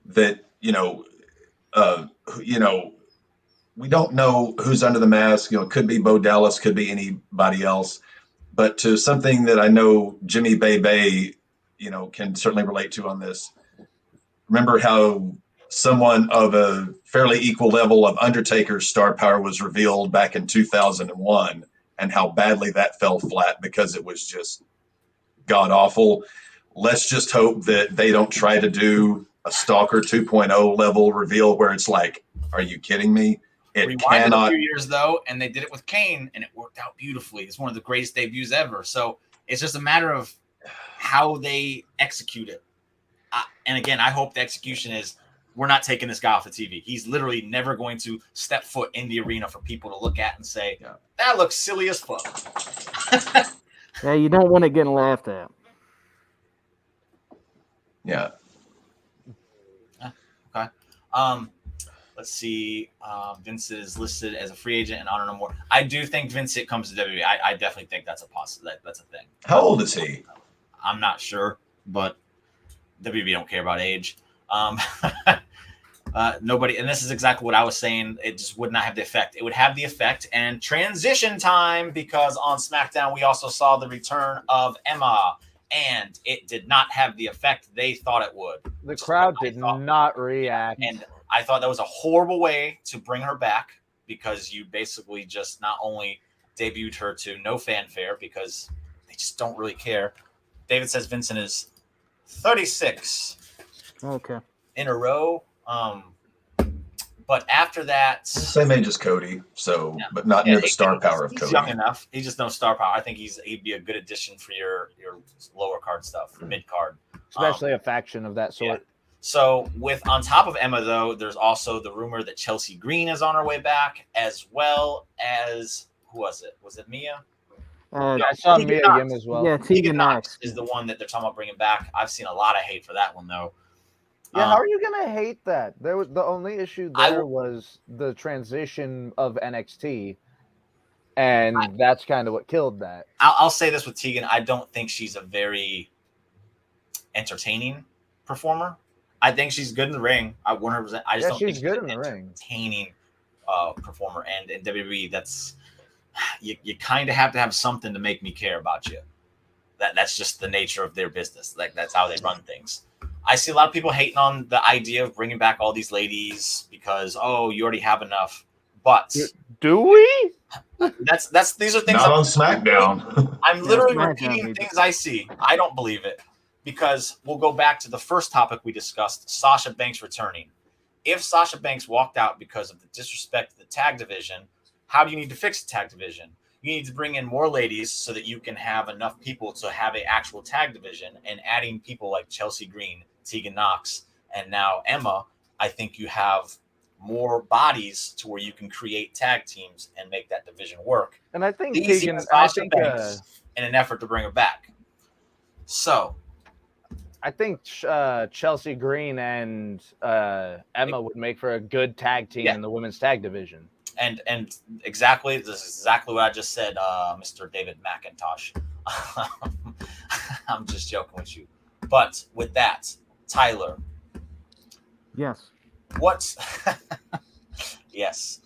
That we don't know who's under the mask. It could be Bo Dallas, could be anybody else. But to something that I know Jimmy Bay, can certainly relate to on this. Remember how someone of a fairly equal level of Undertaker's star power was revealed back in 2001 and how badly that fell flat because it was just god awful. Let's just hope that they don't try to do a Stalker 2.0 level reveal where it's like, are you kidding me? It cannot. A few years though, and they did it with Kane and it worked out beautifully. It's one of the greatest debuts ever. So it's just a matter of how they execute it. And again, I hope the execution is, we're not taking this guy off the TV. He's literally never going to step foot in the arena for people to look at and say, that looks silly as fuck. Yeah, you don't want it getting laughed at. Yeah. Okay. Let's see. Vincent is listed as a free agent and honor no more. I do think Vincent comes to WWE. I definitely think that's a possibility. That's a thing. How old is he? I'm not sure, but WWE don't care about age. Nobody, and this is exactly what I was saying. It just would not have the effect. It would have the effect and transition time because on SmackDown we also saw the return of Emma, and it did not have the effect they thought it would. The crowd did not react. And I thought that was a horrible way to bring her back, because you basically just not only debuted her to no fanfare because they just don't really care. David says Vincent is 36 in a row. But after that, same age as Cody, so but not near the star power of he's Cody. young enough. He's just no star power. I think he'd be a good addition for your lower card stuff, mid card, especially a faction of that sort. Yeah. So on top of Emma, though, there's also the rumor that Chelsea Green is on her way back, as well as who was it? Was it Mia? I saw Mia Yim as well. Yeah, Tegan Knox is the one that they're talking about bringing back. I've seen a lot of hate for that one, though. Yeah, how are you gonna hate that? There was the only issue was the transition of NXT, and that's kind of what killed that. I'll say this with Tegan: I don't think she's a very entertaining performer. I think she's good in the ring. I 100%. I just don't think she's good in the ring. Entertaining performer, and in WWE, that's you kind of have to have something to make me care about you. That's just the nature of their business. Like that's how they run things. I see a lot of people hating on the idea of bringing back all these ladies because, you already have enough. But do we? These are things not on SmackDown. I'm literally repeating things I see. I don't believe it, because we'll go back to the first topic we discussed, Sasha Banks returning. If Sasha Banks walked out because of the disrespect to the tag division, how do you need to fix the tag division? You need to bring in more ladies so that you can have enough people to have an actual tag division, and adding people like Chelsea Green, Tegan Knox, and now Emma, I think you have more bodies to where you can create tag teams and make that division work. And I think Tegan, Banks in an effort to bring her back. So I think Chelsea Green and Emma would make for a good tag team in the women's tag division. And exactly, this is exactly what I just said, Mr. David McIntosh. I'm just joking with you. But with that, Tyler. Yes. Yes.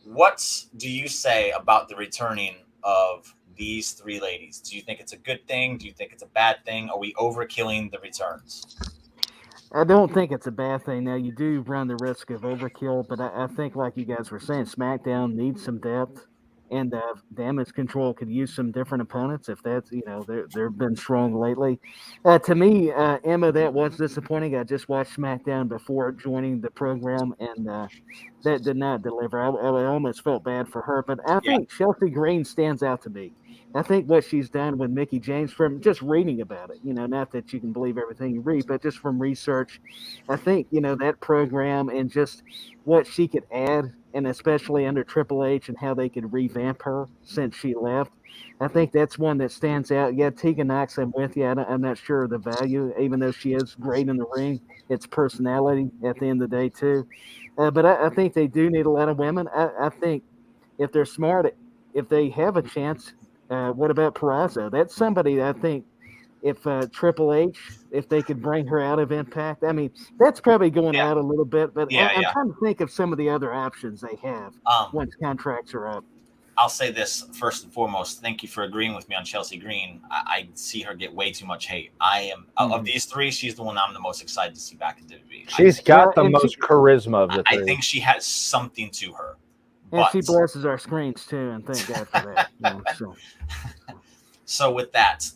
What do you say about the returning of these three ladies? Do you think it's a good thing? Do you think it's a bad thing? Are we overkilling the returns? I don't think it's a bad thing. Now, you do run the risk of overkill, but I think, like you guys were saying, SmackDown needs some depth, and Damage Control could use some different opponents if that's, they've been strong lately. To me, Emma, that was disappointing. I just watched SmackDown before joining the program, and that did not deliver. I almost felt bad for her, but I think Chelsea Green stands out to me. I think what she's done with Mickie James, from just reading about it, not that you can believe everything you read, but just from research, I think, that program and just what she could add, and especially under Triple H and how they could revamp her since she left, I think that's one that stands out. Yeah, Tegan Knox, I'm with you. I'm not sure of the value, even though she is great in the ring. It's personality at the end of the day, too. But I think they do need a lot of women. I think if they're smart, if they have a chance, what about Peraza? That's somebody that I think if Triple H, if they could bring her out of Impact, I mean, that's probably going out a little bit, but I'm trying to think of some of the other options they have once contracts are up. I'll say this first and foremost. Thank you for agreeing with me on Chelsea Green. I see her get way too much hate. I am of these three, she's the one I'm the most excited to see back in WWE. She's got the most charisma of the three. I think she has something to her. And she blesses our screens too, and thank God for that. So with that,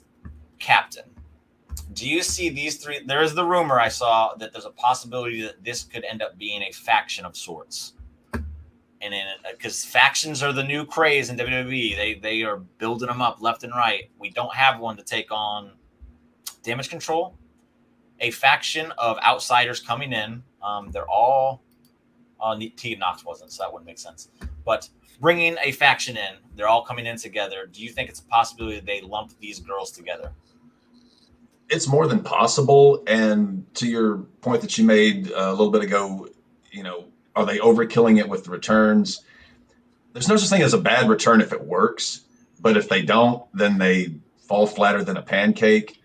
Captain, do you see these three? There is the rumor I saw that there's a possibility that this could end up being a faction of sorts. And because factions are the new craze in WWE, they are building them up left and right. We don't have one to take on Damage Control. A faction of outsiders coming in. They're all Tegan Knox wasn't, so that wouldn't make sense. But bringing a faction in, they're all coming in together. Do you think it's a possibility that they lump these girls together? It's more than possible. And to your point that you made a little bit ago, are they overkilling it with the returns? There's no such thing as a bad return if it works, but if they don't, then they fall flatter than a pancake.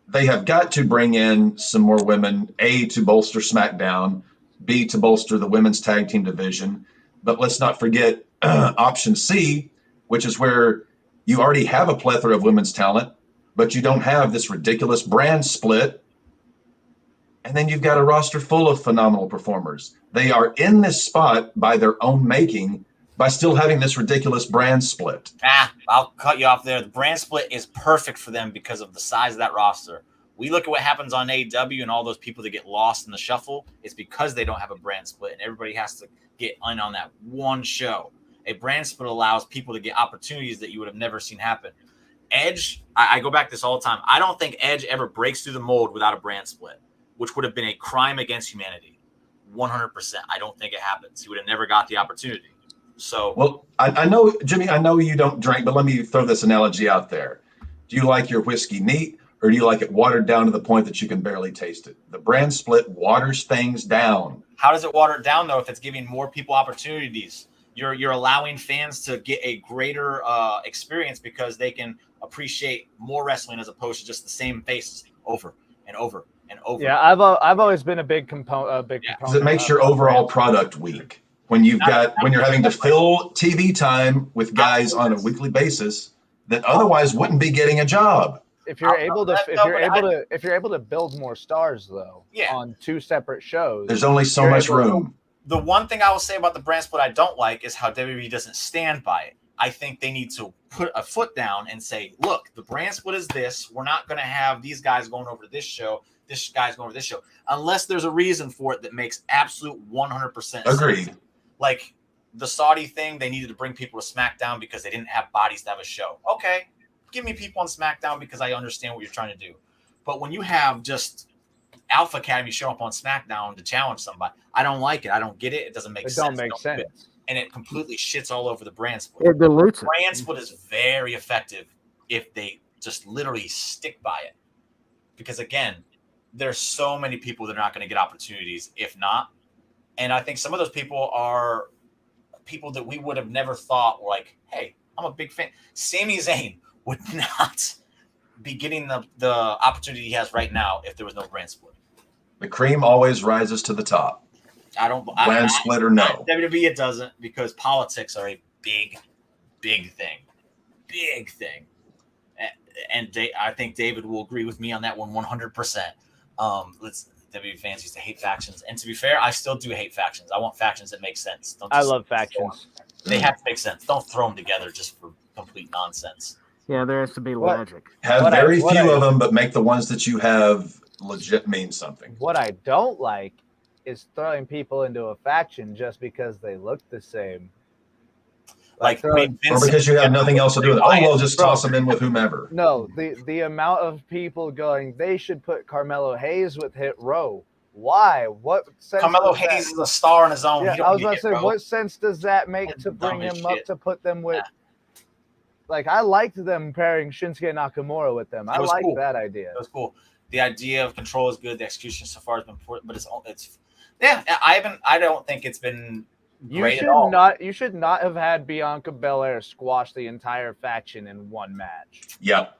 They have got to bring in some more women, A, to bolster SmackDown, B, to bolster the women's tag team division. But let's not forget option C, which is where You already have a plethora of women's talent, but you don't have this ridiculous brand split. And then you've got a roster full of phenomenal performers. They are in this spot by their own making by still having this ridiculous brand split. I'll cut you off there. The brand split is perfect for them because of the size of that roster. We look at what happens on AEW and all those people that get lost in the shuffle. It's because they don't have a brand split, and everybody has to get in on that one show. A brand split allows people to get opportunities that you would have never seen happen. Edge, I go back to this all the time. I don't think Edge ever breaks through the mold without a brand split, which would have been a crime against humanity. 100%. I don't think it happens. He would have never got the opportunity. So, well, I know, Jimmy, I know you don't drink, but let me throw this analogy out there. Do you like your whiskey neat, or do you like it watered down to the point that you can barely taste it? The brand split waters things down. How does it water it down, though, if it's giving more people opportunities? You're allowing fans to get a greater experience because they can appreciate more wrestling as opposed to just the same faces over and over and over. Yeah, I've always been a big component. Because it makes your overall product weak. When you're having to fill TV time with guys on a weekly basis that otherwise wouldn't be getting a job. If you're able to build more stars though, on two separate shows, there's only so much room. The one thing I will say about the brand split I don't like is how WWE doesn't stand by it. I think they need to put a foot down and say, look, the brand split is this. We're not going to have these guys going over to this show. This guy's going over this show. Unless there's a reason for it that makes absolute 100% sense. Agreed. Like the Saudi thing, they needed to bring people to SmackDown because they didn't have bodies to have a show. Okay, give me people on SmackDown because I understand what you're trying to do. But when you have just Alpha Academy show up on SmackDown to challenge somebody, I don't like it. I don't get it. It doesn't make sense. It don't make sense. And it completely shits all over the brand split. It dilutes it. Brand split is very effective if they just literally stick by it. Because again, there's so many people that are not going to get opportunities if not. And I think some of those people are people that we would have never thought were like, hey, I'm a big fan. Sami Zayn would not be getting the opportunity he has right now if there was no brand split. The cream always rises to the top. Brand split or no. WWE, it doesn't, because politics are a big thing. Big thing. And I think David will agree with me on that one 100%. WWE fans used to hate factions. And to be fair, I still do hate factions. I want factions that make sense. I love factions. They have to make sense. Don't throw them together just for complete nonsense. Yeah, there has to be logic. Have very few of them, but make the ones that you have legit mean something. What I don't like is throwing people into a faction just because they look the same. Or because you have nothing else to do with it. Oh, well, just toss them in with whomever. No, the amount of people going, they should put Carmelo Hayes with Hit Row. Why? What sense? Carmelo Hayes is a star on his own. Yeah, I was about to say, what sense does that make to bring him up to put them with? Like, I liked them pairing Shinsuke Nakamura with them. I like that idea. It was cool. The idea of control is good. The execution so far has been poor, but it's I don't think it's been great at all. You should not have had Bianca Belair squash the entire faction in one match. Yep.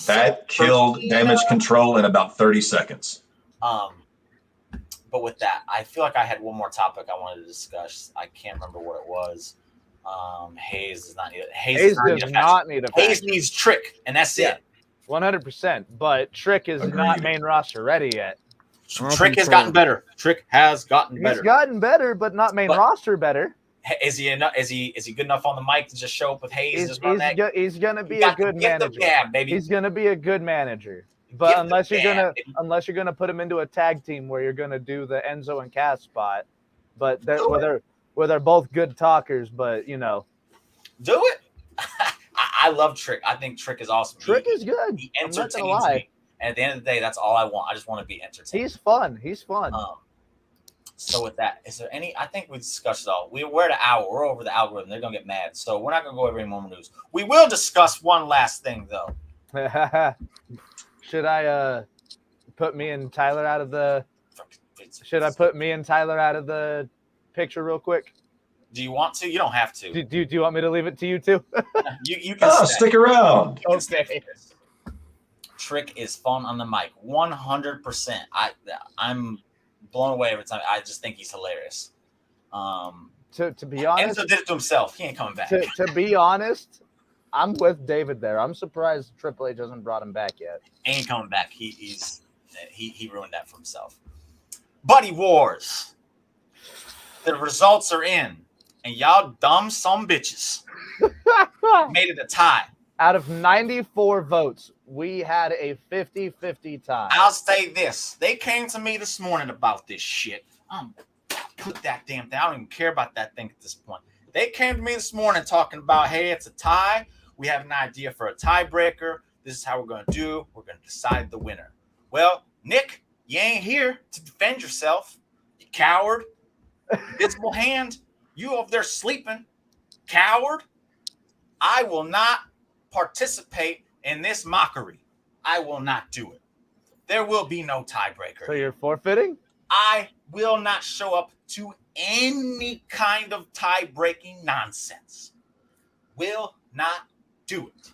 That killed Damage Control in about 30 seconds. But with that, I feel like I had one more topic I wanted to discuss. I can't remember what it was. Hayes does not need it. Hayes does not need a faction. Hayes needs Trick, and that's it. 100%. But Trick is not main roster ready yet. Trick has gotten better. Trick has gotten better. He's gotten better, but not main roster better. Is he enough? Is he good enough on the mic to just show up with Hayes? He's going to be a good manager. He's going to be a good manager. But unless you're gonna put him into a tag team where you're gonna do the Enzo and Cass spot, but where they're both good talkers, but you know, do it. I love Trick. I think Trick is awesome. Trick is good. He entertains me. And at the end of the day, that's all I want. I just want to be entertained. He's fun. So with that, is there any? I think we discussed it all. We're at an hour. We're over the algorithm. They're gonna get mad. So we're not gonna go over any more news. We will discuss one last thing though. Should I put me and Tyler out of the? Should I put me and Tyler out of the picture real quick? Do you want to? You don't have to. Do you want me to leave it to you too? You can stick around. Okay. Trick is fun on the mic, 100%. I'm blown away every time. I just think he's hilarious. To be honest, Enzo did it to himself. He ain't coming back. To be honest, I'm with David there. I'm surprised Triple H hasn't brought him back yet. Ain't coming back. He ruined that for himself. Buddy Wars. The results are in, and y'all dumb some bitches made it a tie. Out of 94 votes, we had a 50-50 tie. I'll say this. They came to me this morning about this shit. Put that damn thing. I don't even care about that thing at this point. They came to me this morning talking about, hey, it's a tie. We have an idea for a tiebreaker. This is how we're going to do. We're going to decide the winner. Well, Nick, you ain't here to defend yourself. You coward. Invisible hand. You over there sleeping. Coward. I will not participate in this mockery. I will not do it. There will be no tiebreaker. So you're forfeiting? I will not show up to any kind of tie-breaking nonsense. Will not do it.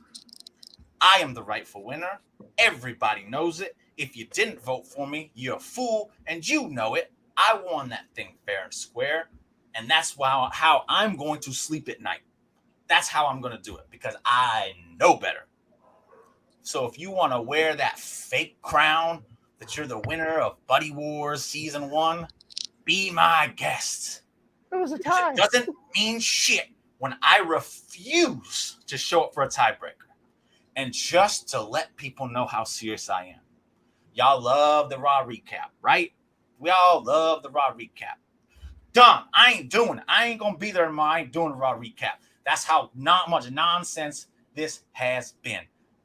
I am the rightful winner. Everybody knows it. If you didn't vote for me, you're a fool, and you know it. I won that thing fair and square, and that's how I'm going to sleep at night. That's how I'm going to do it, because I know better. So if you want to wear that fake crown that you're the winner of Buddy Wars Season 1, be my guest. It was a tie. It doesn't mean shit when I refuse to show up for a tiebreaker. And just to let people know how serious I am. Y'all love the Raw recap, right? We all love the Raw recap. Done. I ain't doing it. I ain't going to be there tomorrow. I ain't doing the Raw recap. That's how not much nonsense this has been.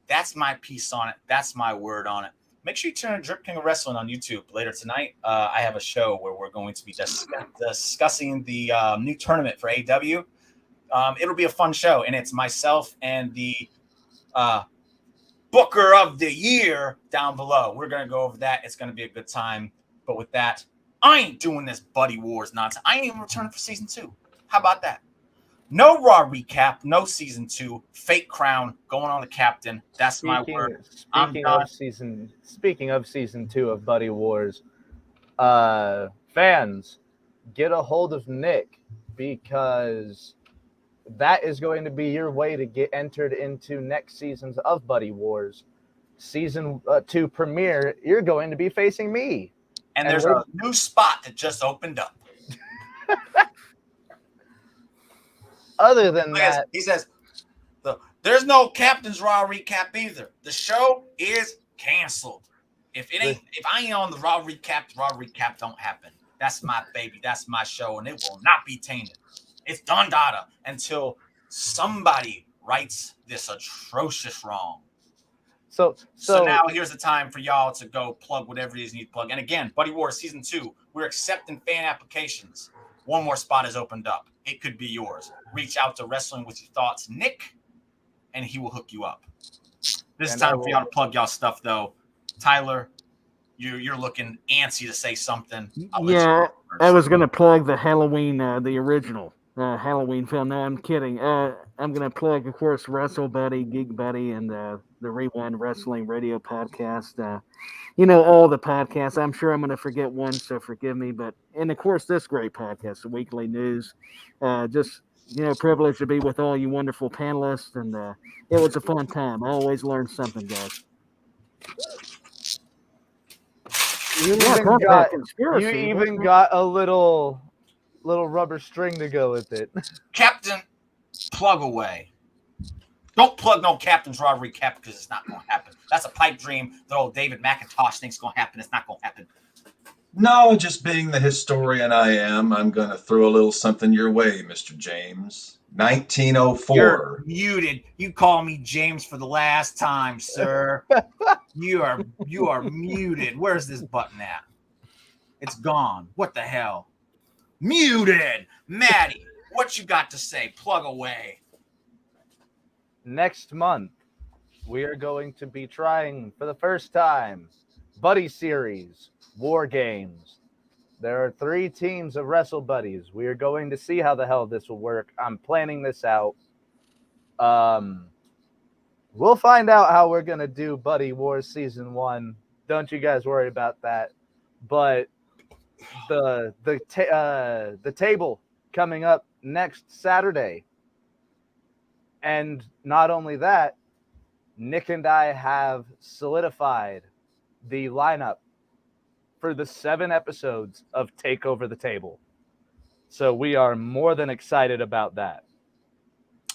That's my piece on it. That's my word on it. Make sure you turn on Drip King of Wrestling on YouTube later tonight. I have a show where we're going to be discussing the new tournament for AEW. It'll be a fun show, and it's myself and the Booker of the Year down below. We're going to go over that. It's going to be a good time. But with that, I ain't doing this Buddy Wars nonsense. I ain't even returning for Season 2. How about that? No Raw recap, no Season 2, fake crown going on the captain. That's my word. Speaking of Season 2 of Buddy Wars, fans, get a hold of Nick, because that is going to be your way to get entered into next seasons of Buddy Wars. Season 2 premiere, you're going to be facing me. And there's a new spot that just opened up. Other than that, he says, there's no Captain's Raw recap either. The show is canceled. If I ain't on the Raw recap don't happen. That's my baby. That's my show, and it will not be tainted. It's done data until somebody rights this atrocious wrong. So now here's the time for y'all to go plug whatever it is you need to plug. And again, Buddy Wars Season 2, we're accepting fan applications. One more spot has opened up. It could be yours. Reach out to Wrestling With Your Thoughts, Nick, and he will hook you up. This is time for y'all to plug y'all stuff, though. Tyler, you're looking antsy to say something. Yeah, I was going to plug the Halloween, the original Halloween film. No, I'm kidding. I'm going to plug, of course, Wrestle Buddy, Geek Buddy, and the Rewind Wrestling Radio podcast. All the podcasts. I'm sure I'm going to forget one, so forgive me. And of course, this great podcast, the Weekly News. Just privileged to be with all you wonderful panelists, and it was a fun time. I always learn something, guys. You even got a little rubber string to go with it. Captain, plug away. Don't plug no Captain's Raw recap, because it's not going to happen. That's a pipe dream that old David McIntosh thinks going to happen. It's not going to happen. No, just being the historian I am, I'm going to throw a little something your way, Mr. James. 1904. You're muted. You call me James for the last time, sir. You are muted. Where's this button at? It's gone. What the hell? Muted. Maddie, what you got to say? Plug away. Next month, we are going to be trying for the first time Buddy Series, War Games. There are 3 teams of Wrestle Buddies. We are going to see how the hell this will work. I'm planning this out. We'll find out how we're going to do Buddy Wars Season 1. Don't you guys worry about that. But the table coming up next Saturday. And not only that, Nick and I have solidified the lineup for the 7 episodes of Take Over the Table. So we are more than excited about that.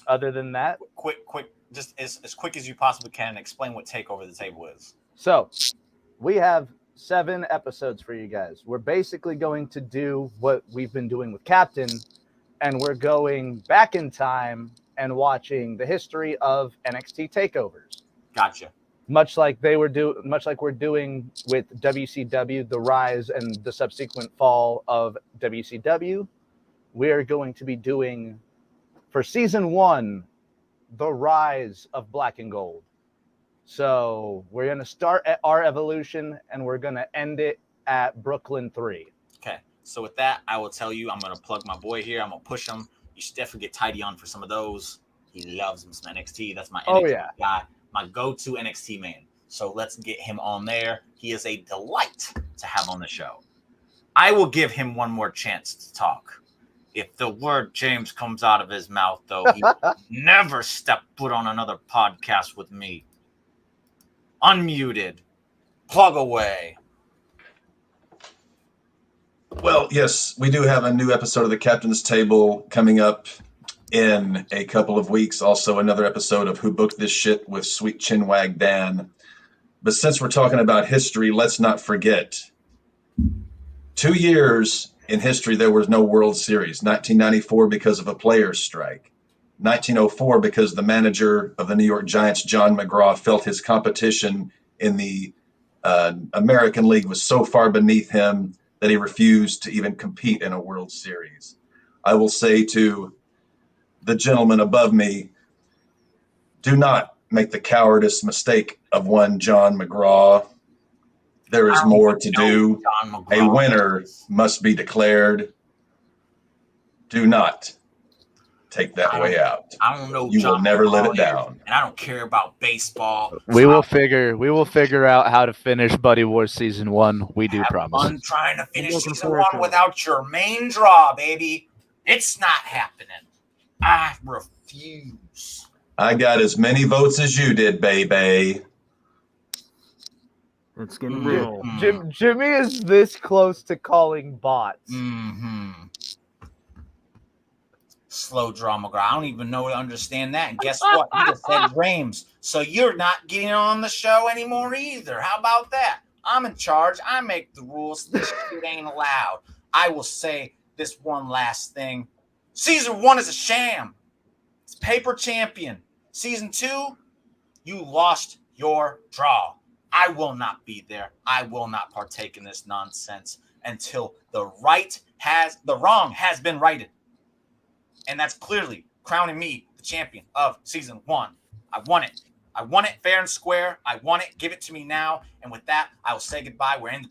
Other than that, quick, just as quick as you possibly can, explain what Take Over the Table is. So we have 7 episodes for you guys. We're basically going to do what we've been doing with Captain, and we're going back in time and watching the history of NXT takeovers. Gotcha. Much like we're doing with WCW, the rise and the subsequent fall of WCW, we're going to be doing for season 1 the rise of Black and Gold. So we're going to start at our evolution and we're going to end it at Brooklyn 3. Okay. So with that, I will tell you, I'm going to plug my boy here. I'm going to push him. You should definitely get Tidy on for some of those. He loves him some NXT. That's my NXT guy, my go-to NXT man. So let's get him on there. He is a delight to have on the show. I will give him one more chance to talk. If the word James comes out of his mouth, though, he never step foot on another podcast with me. Unmuted. Plug away. Well, yes, we do have a new episode of the Captain's Table coming up in a couple of weeks. Also, another episode of Who Booked This Shit with Sweet Chinwag Dan. But since we're talking about history, let's not forget 2 years in history there was no World Series. 1994 because of a players' strike. 1904 because the manager of the New York Giants, John McGraw, felt his competition in the American League was so far beneath him that he refused to even compete in a World Series. I will say to the gentleman above me, do not make the cowardice mistake of one John McGraw. There is more to do. A winner must be declared. Do not take that way out. I don't know. You will never let it down. And I don't care about baseball. We will figure out how to finish Buddy Wars season 1. We do promise. I'm trying to finish season 1 without your main draw, baby. It's not happening. I refuse. I got as many votes as you did, baby. It's getting real. Jimmy is this close to calling bots. Mm-hmm. Slow draw McGraw. I don't even know to understand that. And guess what? You just said Rames. So you're not getting on the show anymore either. How about that? I'm in charge. I make the rules. This shit ain't allowed. I will say this one last thing. Season 1 is a sham. It's paper champion. Season 2, you lost your draw. I will not be there. I will not partake in this nonsense until the wrong has been righted. And that's clearly crowning me the champion of season 1. I won it. I won it fair and square. I won it. Give it to me now. And with that, I will say goodbye. We're in the